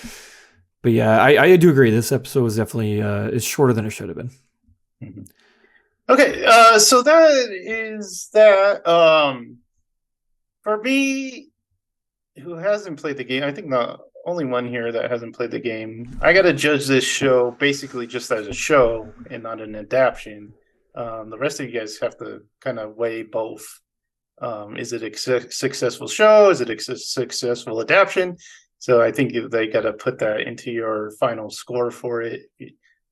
yeah, I do agree. This episode was definitely is shorter than it should have been. Okay, so that is that. For me, who hasn't played the game, I think the only one here that hasn't played the game, I got to judge this show basically just as a show and not an adaptation. The rest of you guys have to kind of weigh both. Is it a successful show? Is it a successful adaptation? So I think they got to put that into your final score for it,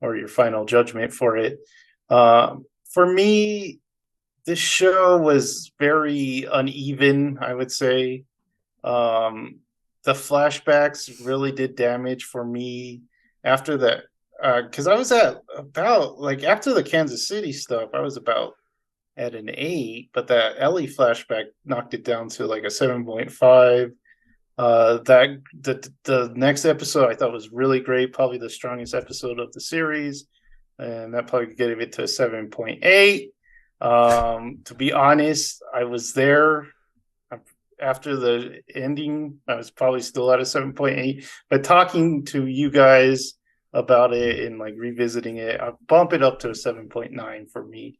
or your final judgment for it. For me, this show was very uneven, I would say. The flashbacks really did damage for me after that. Because I was at about, like, after the Kansas City stuff, I was about at an 8, but that Ellie flashback knocked it down to like a 7.5. The next episode I thought was really great, probably the strongest episode of the series, and that probably gave it to a 7.8. To be honest, I was there after the ending. I was probably still at a 7.8, but talking to you guys about it and like revisiting it, I bump it up to a 7.9 for me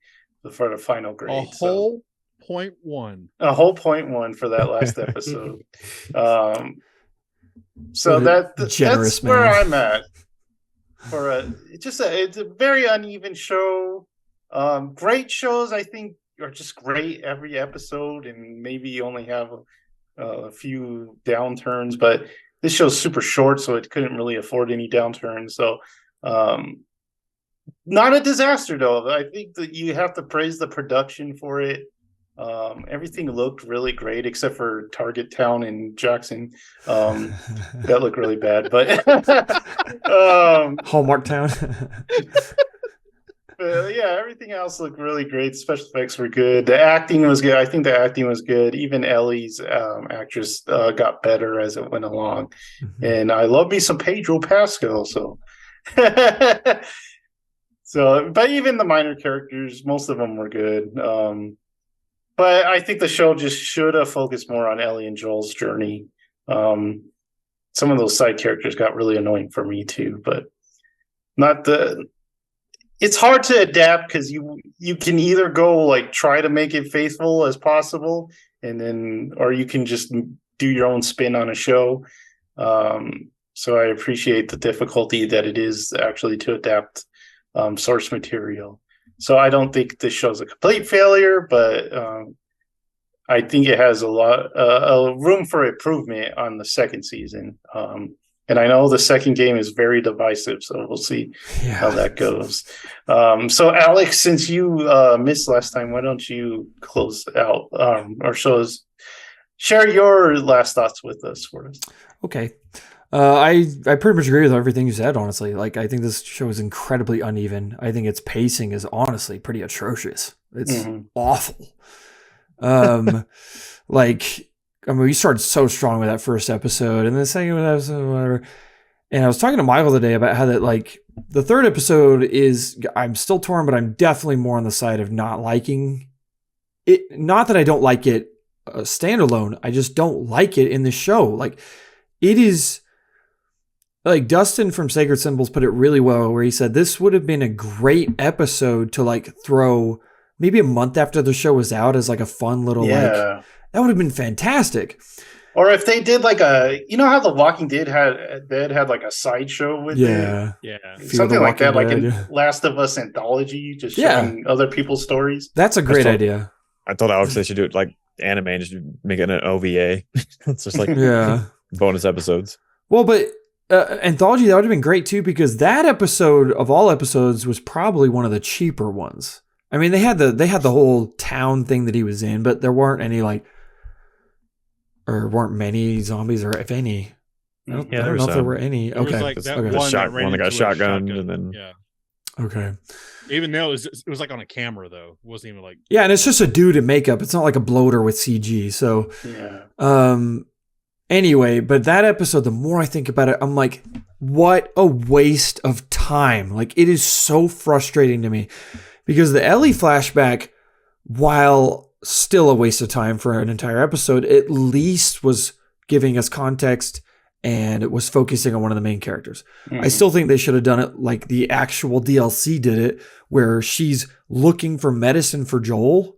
for the final grade. A whole 0.1 for that last episode. So that's man. where I'm at. It's a very uneven show. Great shows, I think, are just great every episode, and maybe you only have a few downturns. But this show's super short, so it couldn't really afford any downturns. So, not a disaster though. I think that you have to praise the production for it. Everything looked really great except for Target Town and Jackson. That looked really bad, but Hallmark Town. yeah, everything else looked really great. Special effects were good. The acting was good. I think the acting was good. Even Ellie's actress got better as it went along. And I love me some Pedro Pascal. So, but even the minor characters, most of them were good. But I think the show just should have focused more on Ellie and Joel's journey. Some of those side characters got really annoying for me too, but it's hard to adapt because you can either go like try to make it faithful as possible, or you can just do your own spin on a show. So I appreciate the difficulty that it is actually to adapt source material. So I don't think this show's a complete failure, but I think it has a lot room for improvement on the second season. And I know the second game is very divisive, so we'll see how that goes. So Alex, since you missed last time, why don't you close out or share your last thoughts with us for us? Okay. I pretty much agree with everything you said, honestly. Like, I think this show is incredibly uneven. I think its pacing is honestly pretty atrocious. It's awful. We started so strong with that first episode, and the second episode, whatever. And I was talking to Michael today about how that, like, the third episode is, I'm still torn, but I'm definitely more on the side of not liking it. Not that I don't like it standalone. I just don't like it in the show. Like, it is... Like Dustin from Sacred Symbols put it really well, where he said this would have been a great episode to like throw maybe a month after the show was out as like a fun little that would have been fantastic. Or if they did like how The Walking Dead had like a sideshow with it, something like that, like in Last of Us anthology, just showing other people's stories. That's a great idea. I told Alex they should do it like anime and just make it an OVA. It's just like bonus episodes. Well, but. Anthology, that would have been great too, because that episode of all episodes was probably one of the cheaper ones. I mean, they had the whole town thing that he was in, but there weren't many zombies, or if any. I don't know if there were any. There was like that one that got shotgunned, and then okay. Even though it was like on a camera though, it wasn't even like and it's just a dude in makeup. It's not like a bloater with CG. So Anyway, but that episode, the more I think about it, I'm like, what a waste of time. Like, it is so frustrating to me because the Ellie flashback, while still a waste of time for an entire episode, at least was giving us context and it was focusing on one of the main characters. I still think they should have done it like the actual DLC did it, where she's looking for medicine for Joel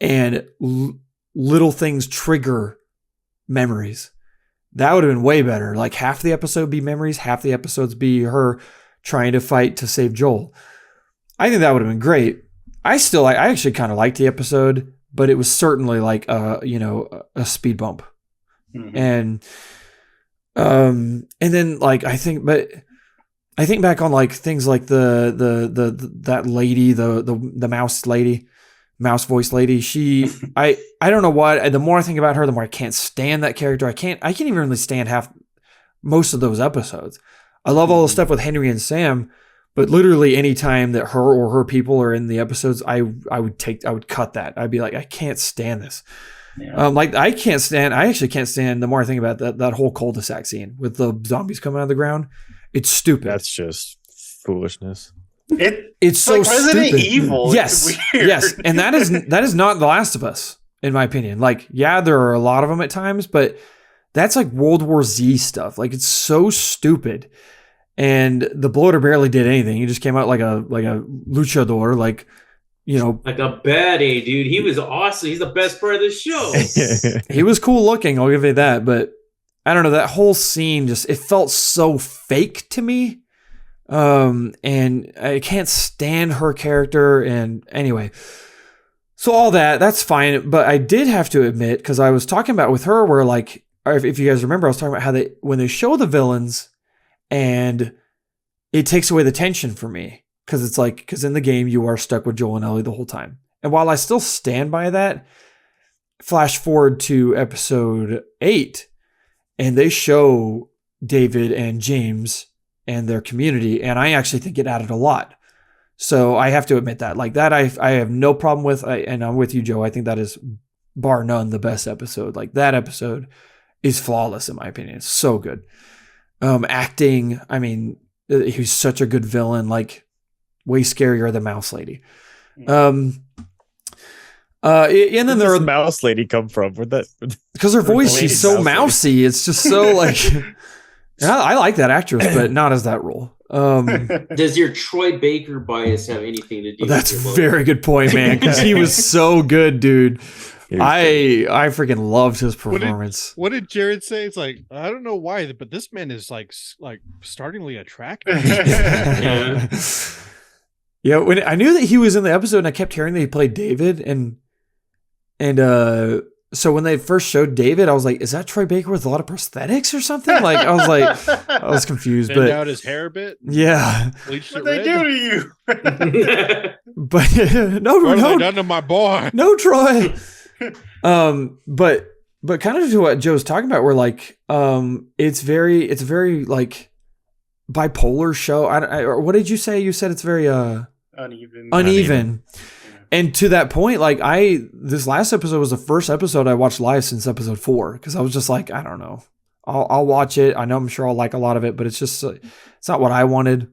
and little things trigger memories. That would have been way better. Like half the episode be memories, half the episodes be her trying to fight to save Joel. I think that would have been great. I actually kind of liked the episode, but it was certainly like a speed bump. And then like I think back on like things like that lady, the mouse voice lady. I don't know what. The more I think about her, the more I can't stand that character. I can't even really stand most of those episodes. I love all the stuff with Henry and Sam, but literally any time that her or her people are in the episodes, I would cut that. I'd be like, I can't stand this. I actually can't stand, the more I think about that whole cul-de-sac scene with the zombies coming out of the ground. It's stupid. That's just foolishness. It's so like Resident stupid. Evil. Yes, yes, and that is not The Last of Us, in my opinion. Like, yeah, there are a lot of them at times, but that's like World War Z stuff. Like, it's so stupid, and the bloater barely did anything. He just came out like a luchador, like a baddie, dude. He was awesome. He's the best part of the show. He was cool looking. I'll give you that, but I don't know. That whole scene it felt so fake to me. And I can't stand her character. And anyway, so all that's fine. But I did have to admit, because I was talking about with her, where like, if you guys remember, I was talking about how when they show the villains, and it takes away the tension for me, because it's like, because in the game you are stuck with Joel and Ellie the whole time. And while I still stand by that, flash forward to episode 8, and they show David and James and their community, and I actually think it added a lot. So I have to admit that. Like that, I have no problem with, and I'm with you, Joe. I think that is bar none the best episode. Like that episode is flawless in my opinion. It's so good. Acting, I mean, he's such a good villain. Like way scarier than Mouse Lady. And then Where does Mouse Lady come from? Where'd that? Because her voice, Lady she's so Mouse Lady. mousy. It's just so like. And I like that actress, but not as that role. Does your Troy Baker bias have anything to do That's with your a very good point, man. Because he was so good, dude. I freaking loved his performance. What did Jared say? It's like, I don't know why, but this man is like startlingly attractive. Yeah. Yeah, when I knew that he was in the episode, and I kept hearing that he played David, and so when they first showed David, I was like, "Is that Troy Baker with a lot of prosthetics or something?" Like I was confused, Thinned but out his hair a bit. yeah, Bleached What it they red. do to you? but no, What have they no, done to my boy? no, Troy. But kind of to what Joe's talking about, where like, it's very like bipolar show. Or what did you say? You said it's very uneven. And to that point, like this last episode was the first episode I watched live since episode 4, because I was just like, I don't know, I'll watch it. I know I'm sure I'll like a lot of it, but it's just it's not what I wanted.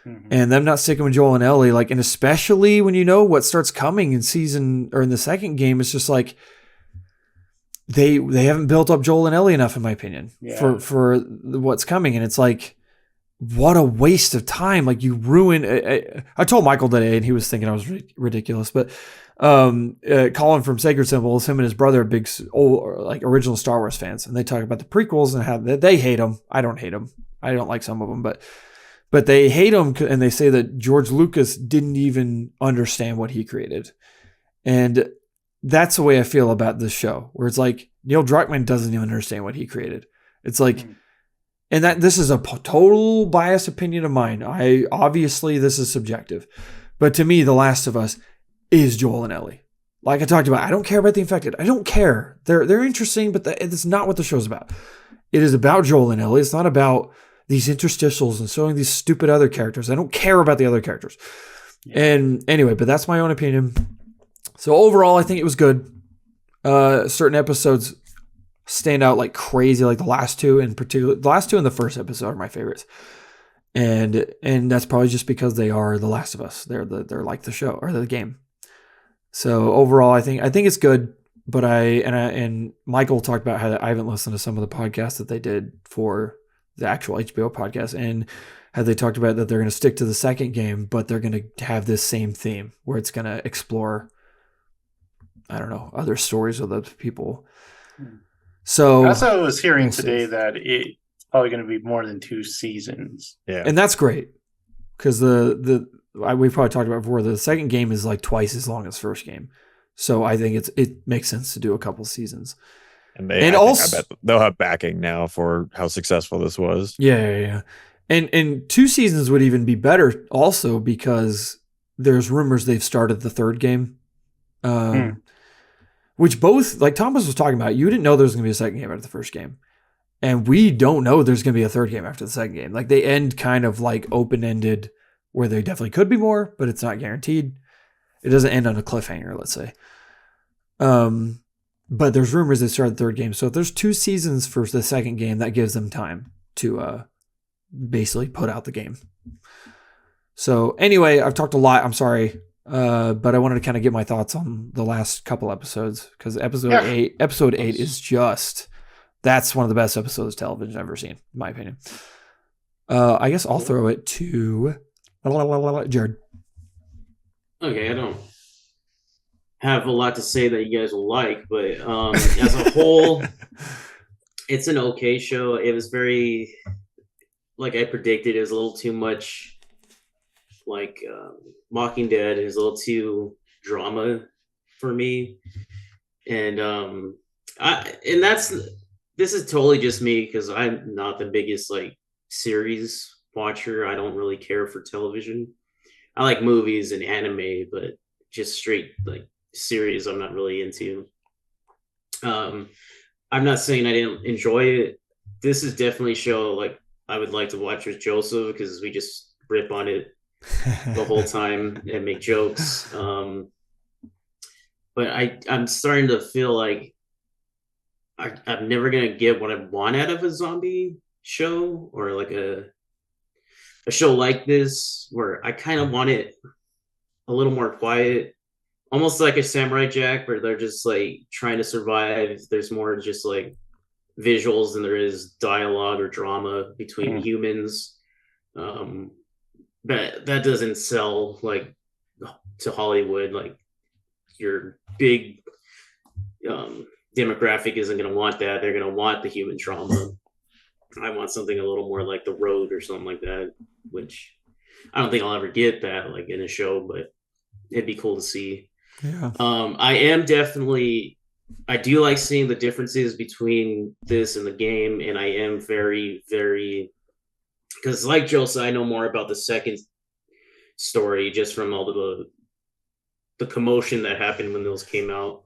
Mhm. And them not sticking with Joel and Ellie, like, and especially when you know what starts coming in the second game, it's just like they haven't built up Joel and Ellie enough, in my opinion, Yeah. for what's coming, and it's like, what a waste of time. Like you ruin. I told Michael today, and he was thinking I was ridiculous, but Colin from Sacred Symbols, him and his brother are big original Star Wars fans, and they talk about the prequels and how they hate them. I don't hate them. I don't like some of them, but they hate them, and they say that George Lucas didn't even understand what he created. And that's the way I feel about this show, where it's like Neil Druckmann doesn't even understand what he created. It's like, and that this is a total biased opinion of mine. Obviously this is subjective, but to me, The Last of Us is Joel and Ellie. Like I talked about, I don't care about the infected. I don't care. They're interesting, but it's not what the show's about. It is about Joel and Ellie. It's not about these interstitials and showing these stupid other characters. I don't care about the other characters. Yeah. And anyway, but that's my own opinion. So overall, I think it was good. Certain episodes stand out like crazy, like the last two in particular. The last two and the first episode are my favorites. And that's probably just because they are The Last of Us. They're like the show or the game. So overall, I think it's good. But and Michael talked about how I haven't listened to some of the podcasts that they did for the actual HBO podcast, and how they talked about that they're going to stick to the second game, but they're going to have this same theme where it's going to explore, I don't know, other stories of those people. So That's what I was hearing we'll see. today, that it's probably going to be more than 2 seasons. Yeah. And that's great, because we probably talked about it before, the second game is like twice as long as first game. So I think it makes sense to do a couple seasons. And And I also- bet they'll have backing now for how successful this was. Yeah. And 2 seasons would even be better also, because there's rumors they've started the third game. Which both, like Thomas was talking about, you didn't know there was going to be a second game after the first game. And we don't know there's going to be a third game after the second game. Like they end kind of like open-ended, where they definitely could be more, but it's not guaranteed. It doesn't end on a cliffhanger, let's say. But there's rumors they started the third game. So if there's 2 seasons for the second game, that gives them time to basically put out the game. So anyway, I've talked a lot. I'm sorry. But I wanted to kind of get my thoughts on the last couple episodes, because episode 8 is just, that's one of the best episodes of television I've ever seen, in my opinion. I guess I'll throw it to Jared. Okay, I don't have a lot to say that you guys will like, but as a whole, it's an okay show. It was very like I predicted, it was a little too much. Like Mocking Dead is a little too drama for me, and that's this is totally just me because I'm not the biggest like series watcher. I don't really care for television. I like movies and anime, but just straight like series I'm not really into. Um, I'm not saying I didn't enjoy it. This is definitely a show like I would like to watch with Joseph because we just rip on it the whole time and make jokes. But I'm starting to feel like I'm never gonna get what I want out of a zombie show or like a show like this where I kind of want it a little more quiet, almost like a Samurai Jack, where they're just like trying to survive. There's more just like visuals than there is dialogue or drama between humans. But that doesn't sell like to Hollywood. Like your big demographic isn't going to want that. They're going to want the human drama. I want something a little more like The Road or something like that, which I don't think I'll ever get that like in a show, but it'd be cool to see. Yeah. I do like seeing the differences between this and the game, and I am very, very because like Joe said, I know more about the second story just from all the commotion that happened when those came out.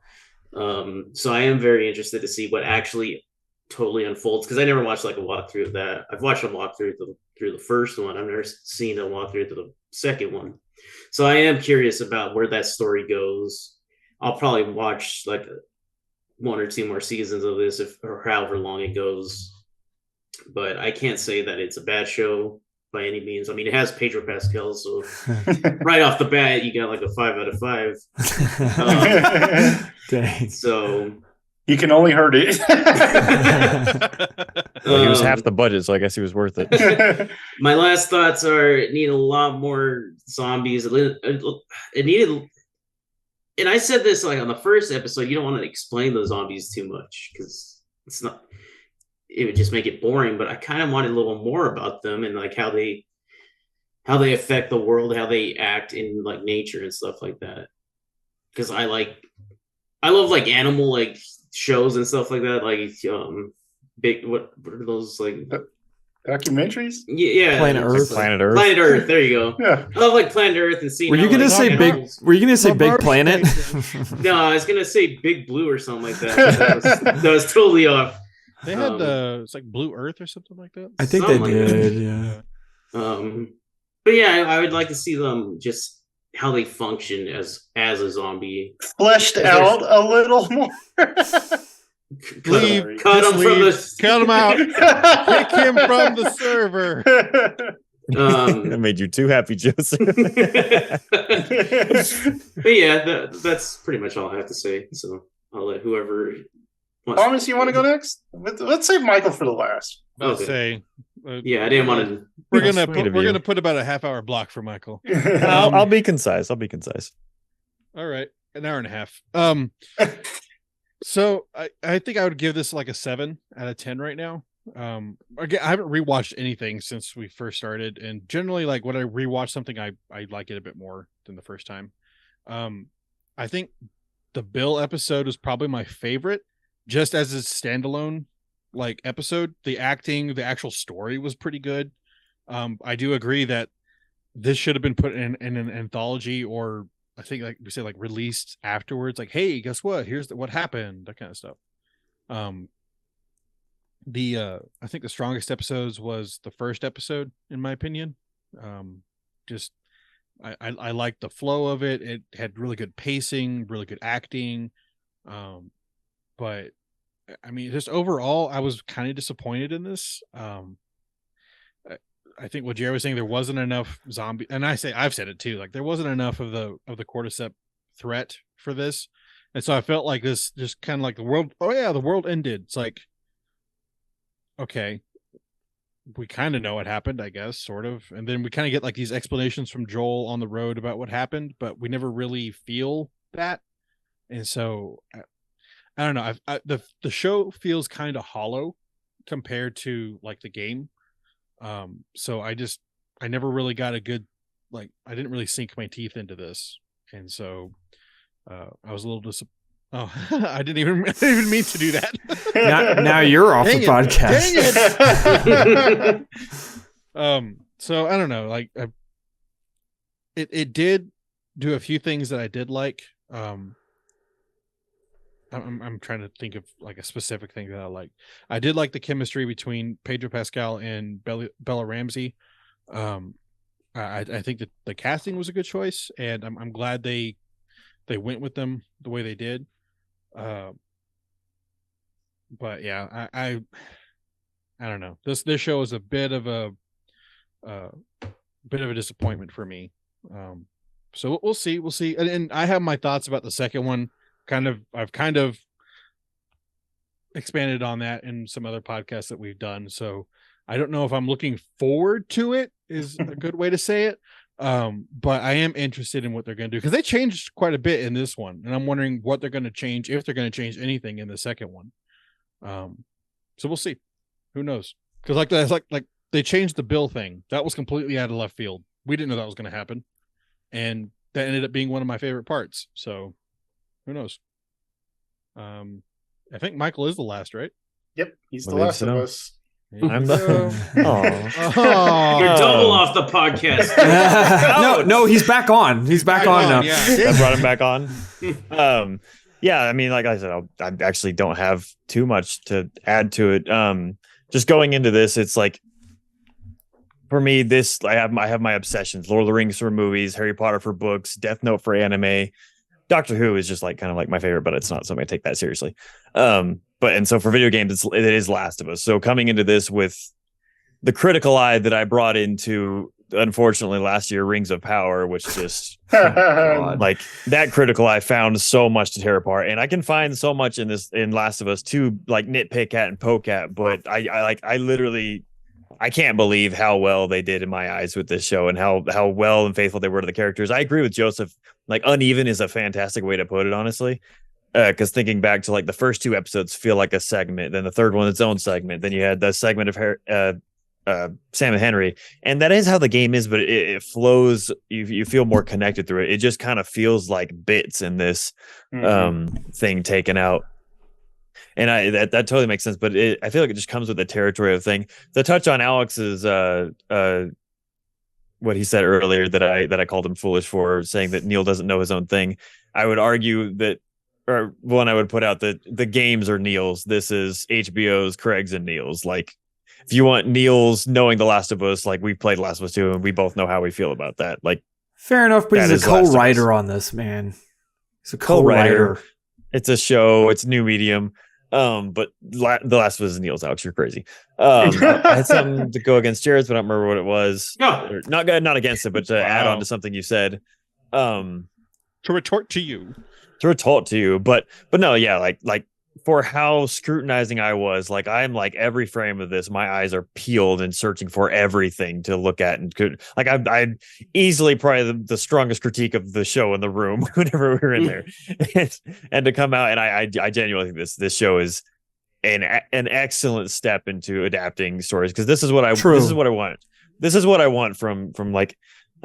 So I am very interested to see what actually totally unfolds because I never watched like a walkthrough of that. I've watched a walkthrough through the first one. I've never seen a walkthrough to the second one. So I am curious about where that story goes. I'll probably watch like one or two more seasons of this or however long it goes. But I can't say that it's a bad show by any means. I mean, it has Pedro Pascal, so right off the bat, you got like a 5 out of 5. Dang. So you can only hurt it. Well, he was half the budget, so I guess he was worth it. My last thoughts are it needed a lot more zombies. It needed, and I said this like on the first episode, you don't want to explain the zombies too much because it's not. It would just make it boring. But I kind of wanted a little more about them and like how they affect the world, how they act in like nature and stuff like that. Because I love like animal like shows and stuff like that. Like big what are those like documentaries? Yeah, Planet Earth. Planet Earth. Planet Earth. There you go. Yeah. I love like Planet Earth and seeing. Were you how, gonna like, say big? animals- Were you gonna say Big Mars Planet? No, I was gonna say Big Blue or something like that. That was totally off. They had it's like Blue Earth or something like that. I think they Something like did. Yeah. But yeah, I would like to see them just how they function as a zombie. Fleshed out a little more. Leave. Cut Just them from leave. the. Cut him out. Kick him from the server. That made you too happy, Joseph. But yeah, that's pretty much all I have to say. So I'll let whoever wants. Thomas, you want to go next? Let's save Michael for the last. Let's Okay. say Yeah, I didn't want to. we're How gonna sweet of we're you. gonna put about a half-hour block for Michael. I'll be concise. I'll be concise. All right, an hour and a half. So I think I would give this like a 7 out of 10 right now. Again, I haven't rewatched anything since we first started, and generally, like when I rewatch something, I like it a bit more than the first time. I think the Bill episode is probably my favorite, just as a standalone like episode. The acting, the actual story was pretty good. I do agree that this should have been put in an anthology, or I think like we said, like released afterwards. Like, hey, guess what? Here's what happened. That kind of stuff. I think the strongest episodes was the first episode, in my opinion. Just I liked the flow of it. It had really good pacing, really good acting. But I mean, just overall, I was kind of disappointed in this. I think what Jerry was saying, there wasn't enough zombie, and I've said it too. Like there wasn't enough of the cordyceps threat for this, and so I felt like this just kind of like the world. Oh yeah, the world ended. It's like, okay, we kind of know what happened, I guess, sort of, and then we kind of get like these explanations from Joel on the road about what happened, but we never really feel that, and so I don't know. The show feels kind of hollow compared to like the game. So I never really got a good, like, I didn't really sink my teeth into this. And so I was a little Oh, I didn't even mean to do that. Now you're off Dang the it. podcast. Dang it. So I don't know, like it did do a few things that I did like. I'm trying to think of like a specific thing that I like. I did like the chemistry between Pedro Pascal and Bella Ramsey. I think that the casting was a good choice, and I'm glad they went with them the way they did. But yeah, I don't know. This show is a bit of a disappointment for me. So we'll see. And I have my thoughts about the second one. I've kind of expanded on that in some other podcasts that we've done. So I don't know if I'm looking forward to it is a good way to say it. But I am interested in what they're going to do, because they changed quite a bit in this one, and I'm wondering what they're going to change, if they're going to change anything in the second one. So we'll see. Who knows? Because like they changed the Bill thing. That was completely out of left field. We didn't know that was going to happen, and that ended up being one of my favorite parts. So who knows? I think Michael is the last, right? Yep, he's the Believe last of so. us. I'm the. Oh. You're double off the podcast. no, he's back on. He's back on now. Yeah. I brought him back on. Yeah, I mean, like I said, I actually don't have too much to add to it. Just going into this, it's like, for me, this I have my obsessions: Lord of the Rings for movies, Harry Potter for books, Death Note for anime. Doctor Who is just like kind of like my favorite, but it's not something I take that seriously. And so for video games, it is Last of Us. So coming into this with the critical eye that I brought into, unfortunately, last year, Rings of Power, which just like that critical eye found so much to tear apart, and I can find so much in Last of Us to like nitpick at and poke at, but I literally can't believe how well they did in my eyes with this show, and how well and faithful they were to the characters. I agree with Joseph. Like, uneven is a fantastic way to put it, honestly. Because thinking back to like the first two episodes feel like a segment, then the third one its own segment, then you had the segment of Sam and Henry, and that is how the game is. But it flows. You feel more connected through it. It just kind of feels like bits in this thing taken out. And that totally makes sense, but I feel like it just comes with the territory of the thing. The touch on Alex's what he said earlier that I called him foolish for, saying that Neil doesn't know his own thing. I would argue that, or one, I would put out that the games are Neil's. This is HBO's, Craig's, and Neil's. Like, if you want Neil's knowing The Last of Us, like, we played Last of Us 2, and we both know how we feel about that. Like, Fair enough, but That he's is a Last of Us. co-writer on this, man. He's a Co-writer. co-writer. it's a show, it's new medium. But The Last of Us is Neil's. Alex, you're crazy. I had something to go against Jared's, but I don't remember what it was. No. Or not against it, but to add on to something you said. To retort to you. To retort to you, but no, yeah, like for how scrutinizing I was, like, I'm like, every frame of this, my eyes are peeled and searching for everything to look at, and could, like, I'm easily probably the strongest critique of the show in the room whenever we were in there, and to come out, and I genuinely think this show is an excellent step into adapting stories, because this is what I want. This is what I want from like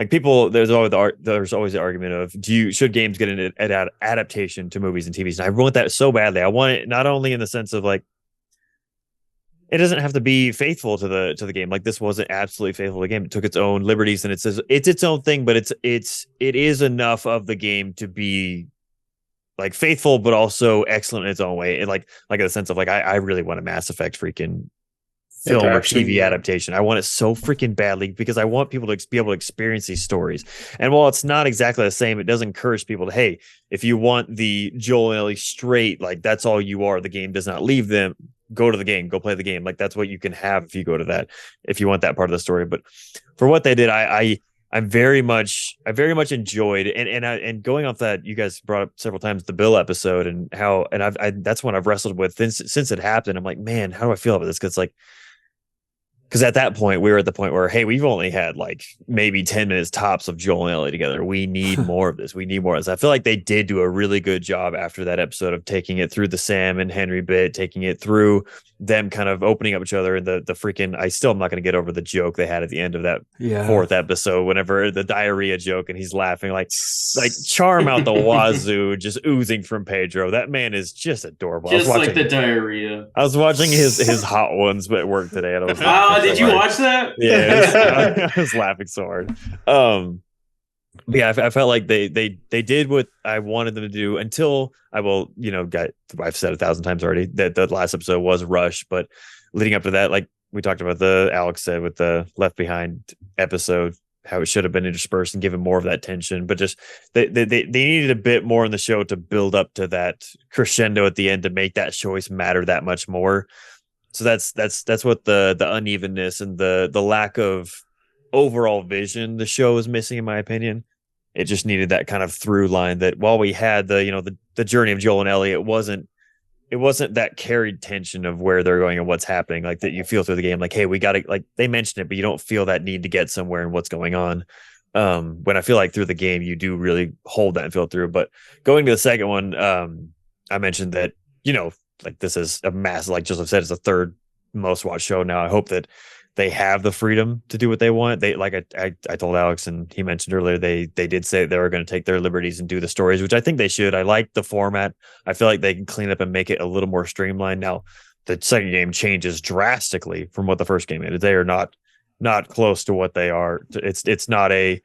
people. There's always the argument of, should games get an adaptation to movies and TVs? And I want that so badly. I want it not only in the sense of, like, it doesn't have to be faithful to the game. Like, this wasn't absolutely faithful to the game. It took its own liberties, and it's its own thing, but it is enough of the game to be, like, faithful, but also excellent in its own way. And like in the sense of, like, I really want a Mass Effect freaking film or TV adaptation. I want it so freaking badly, because I want people to be able to experience these stories. And while it's not exactly the same, it does encourage people to, hey, if you want the Joel and Ellie straight, like, that's all you are, the game does not leave them, go to the game, go play the game. Like, that's what you can have if you go to that, if you want that part of the story. But for what they did, I very much enjoyed, and going off that, you guys brought up several times the Bill episode, and how, and that's one I've wrestled with since it happened. I'm like, man, how do I feel about this? Because at that point, we were at the point where, hey, we've only had like maybe 10 minutes tops of Joel and Ellie together. We need more of this. We need more of this. I feel like they did do a really good job after that episode of taking it through the Sam and Henry bit, taking it through them kind of opening up each other and the freaking I still am not going to get over the joke they had at the end of that Yeah. fourth episode whenever the diarrhea joke and he's laughing like charm out the wazoo just oozing from Pedro. That man is just adorable. Just like the diarrhea. I was watching his hot ones at work today and I was Oh, did you watch that? Yeah, I was laughing so hard. But yeah, I felt like they did what I wanted them to do until I've said 1,000 times already that the last episode was rushed, but leading up to that, like we talked about Alex said with the Left Behind episode, how it should have been interspersed and given more of that tension, but just they needed a bit more in the show to build up to that crescendo at the end to make that choice matter that much more. So that's what the unevenness and the lack of overall vision the show is missing, in my opinion. It just needed that kind of through line that while we had the journey of Joel and Ellie, it wasn't that carried tension of where they're going and what's happening, like that you feel through the game, like, hey, we got to, like they mentioned it, but you don't feel that need to get somewhere and what's going on. When I feel like through the game, you do really hold that and feel through. But going to the second one, I mentioned that, like this is a massive, like Joseph said, it's the third most watched show now. I hope that they have the freedom to do what they want. They like I told Alex and he mentioned earlier, they did say they were going to take their liberties and do the stories, which I think they should. I like the format. I feel like they can clean up and make it a little more streamlined. Now, the second game changes drastically from what the first game is. They are not close to what they are. It's not a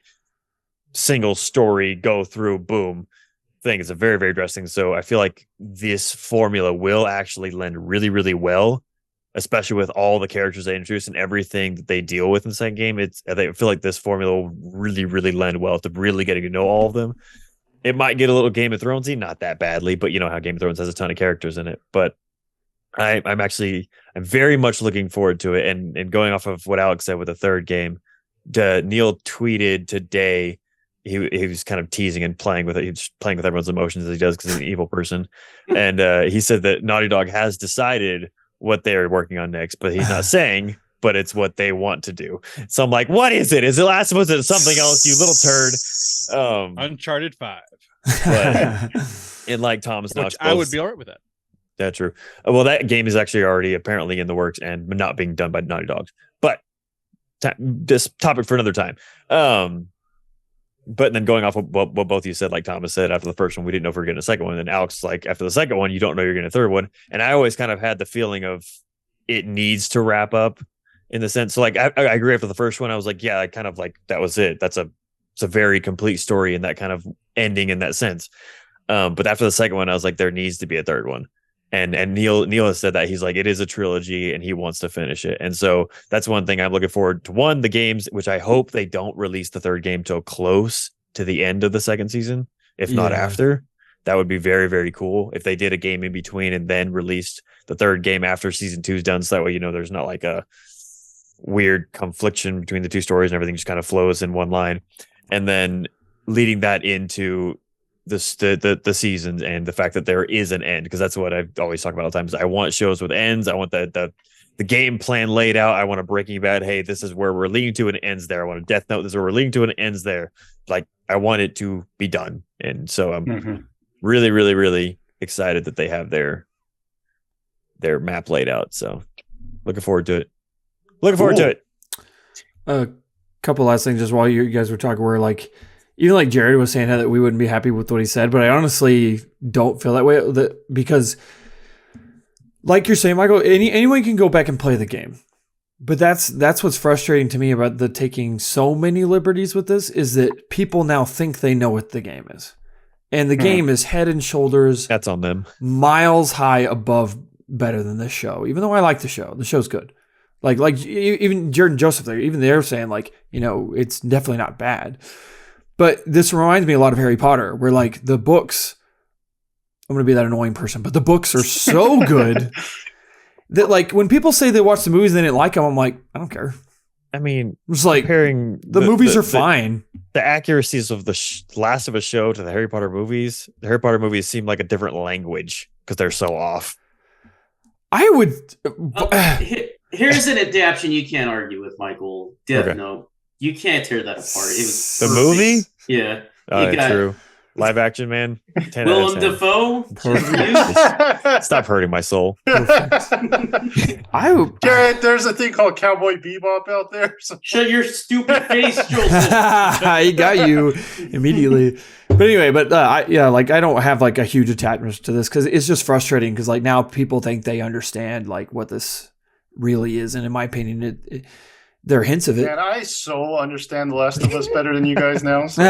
single story go through boom thing. It's a very, very drastic. So I feel like this formula will actually lend really, really well, especially with all the characters they introduce and everything that they deal with in the second game. I feel like this formula will really, really lend well to really getting to know all of them. It might get a little Game of Thronesy, not that badly, but you know how Game of Thrones has a ton of characters in it. But I'm very much looking forward to it. And going off of what Alex said with the third game, Neil tweeted today, he was kind of teasing and playing with it. He's playing with everyone's emotions as he does because he's an evil person. And he said that Naughty Dog has decided what they're working on next, but he's not saying, but it's what they want to do. So I'm like, what is it? Is it Last of Us? Is it something else, you little turd? Uncharted 5. But, and like Thomas Knox, I would be all right with that. That's true. Well, that game is actually already apparently in the works and not being done by Naughty Dogs. But this topic for another time. But then going off of what both of you said, like Thomas said, after the first one, we didn't know if we were getting a second one. And then Alex, like after the second one, you don't know you're getting a third one. And I always kind of had the feeling of it needs to wrap up in the sense. So like, I agree after the first one, I was like, yeah, I kind of like, that was it. It's a very complete story and that kind of ending in that sense. But after the second one, I was like, there needs to be a third one. And Neil has said that he's like, it is a trilogy and he wants to finish it. And so that's one thing I'm looking forward to. One, the games, which I hope they don't release the third game till close to the end of the second season, if not after. That would be very, very cool if they did a game in between and then released the third game after season 2 is done. So that way, there's not like a weird confliction between the two stories and everything just kind of flows in one line. And then leading that into the seasons and the fact that there is an end, because that's what I've always talked about all the time is I want shows with ends. I want the game plan laid out. I want a Breaking Bad. Hey, this is where we're leading to and it ends there. I want a Death Note. This is where we're leading to and it ends there. Like I want it to be done. And so I'm really, really, really excited that they have their map laid out. So looking forward to it. A couple last things just while you guys were talking, where like, even like Jared was saying that we wouldn't be happy with what he said, but I honestly don't feel that way because like you're saying, Michael, anyone can go back and play the game. But that's what's frustrating to me about the taking so many liberties with this is that people now think they know what the game is. And the game is head and shoulders. That's on them. Miles high above better than this show. Even though I like the show. The show's good. Like even Jared and Joseph there, even they're saying like, it's definitely not bad. But this reminds me a lot of Harry Potter, where like the books, I'm going to be that annoying person, but the books are so good that like when people say they watch the movies and they didn't like them, I'm like, I don't care. I mean, it's like comparing the movies are fine. The accuracies of the Last of Us show to the Harry Potter movies seem like a different language because they're so off. I would. Here's an adaptation you can't argue with, Michael. Death Note. You can't tear that apart. It was the movie? Yeah. True. live action, man. 10 out of Willem 10. Dafoe. Perfect. Stop hurting my soul. I Garrett, there's a thing called Cowboy Bebop out there. So. Shut your stupid face, Joseph. he got you immediately. But anyway, I don't have like a huge attachment to this because it's just frustrating because like now people think they understand like what this really is, and in my opinion, there are hints of it. Man, I so understand The Last of Us better than you guys now. So.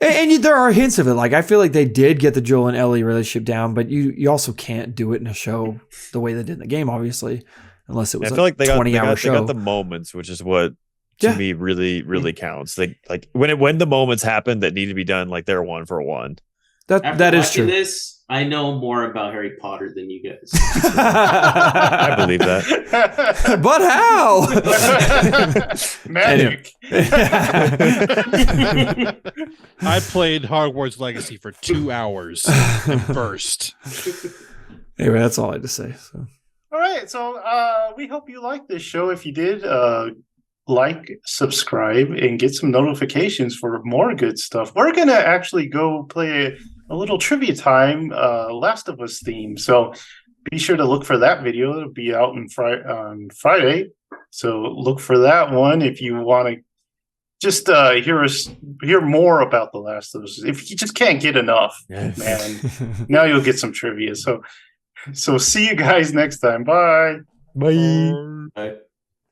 And there are hints of it. Like I feel like they did get the Joel and Ellie relationship down, but you also can't do it in a show the way they did in the game, obviously, unless it was I feel like they got, 20-hour they show. got the moments, which is what to Yeah. me really counts. They like when the moments happen that need to be done, like they're 1-for-1. After That is watching true. this, I know more about Harry Potter than you guys. I believe that. But how? Magic. I played Hogwarts Legacy for 2 hours and burst. Anyway, that's all I had to say. So. All right, so we hope you liked this show. If you did, like, subscribe, and get some notifications for more good stuff. We're gonna actually go play a little trivia time, Last of Us theme. So be sure to look for that video. It'll be out on Friday. So look for that one if you want to just hear more about The Last of Us. If you just can't get enough, man, now you'll get some trivia. So see you guys next time. Bye. Bye. Right.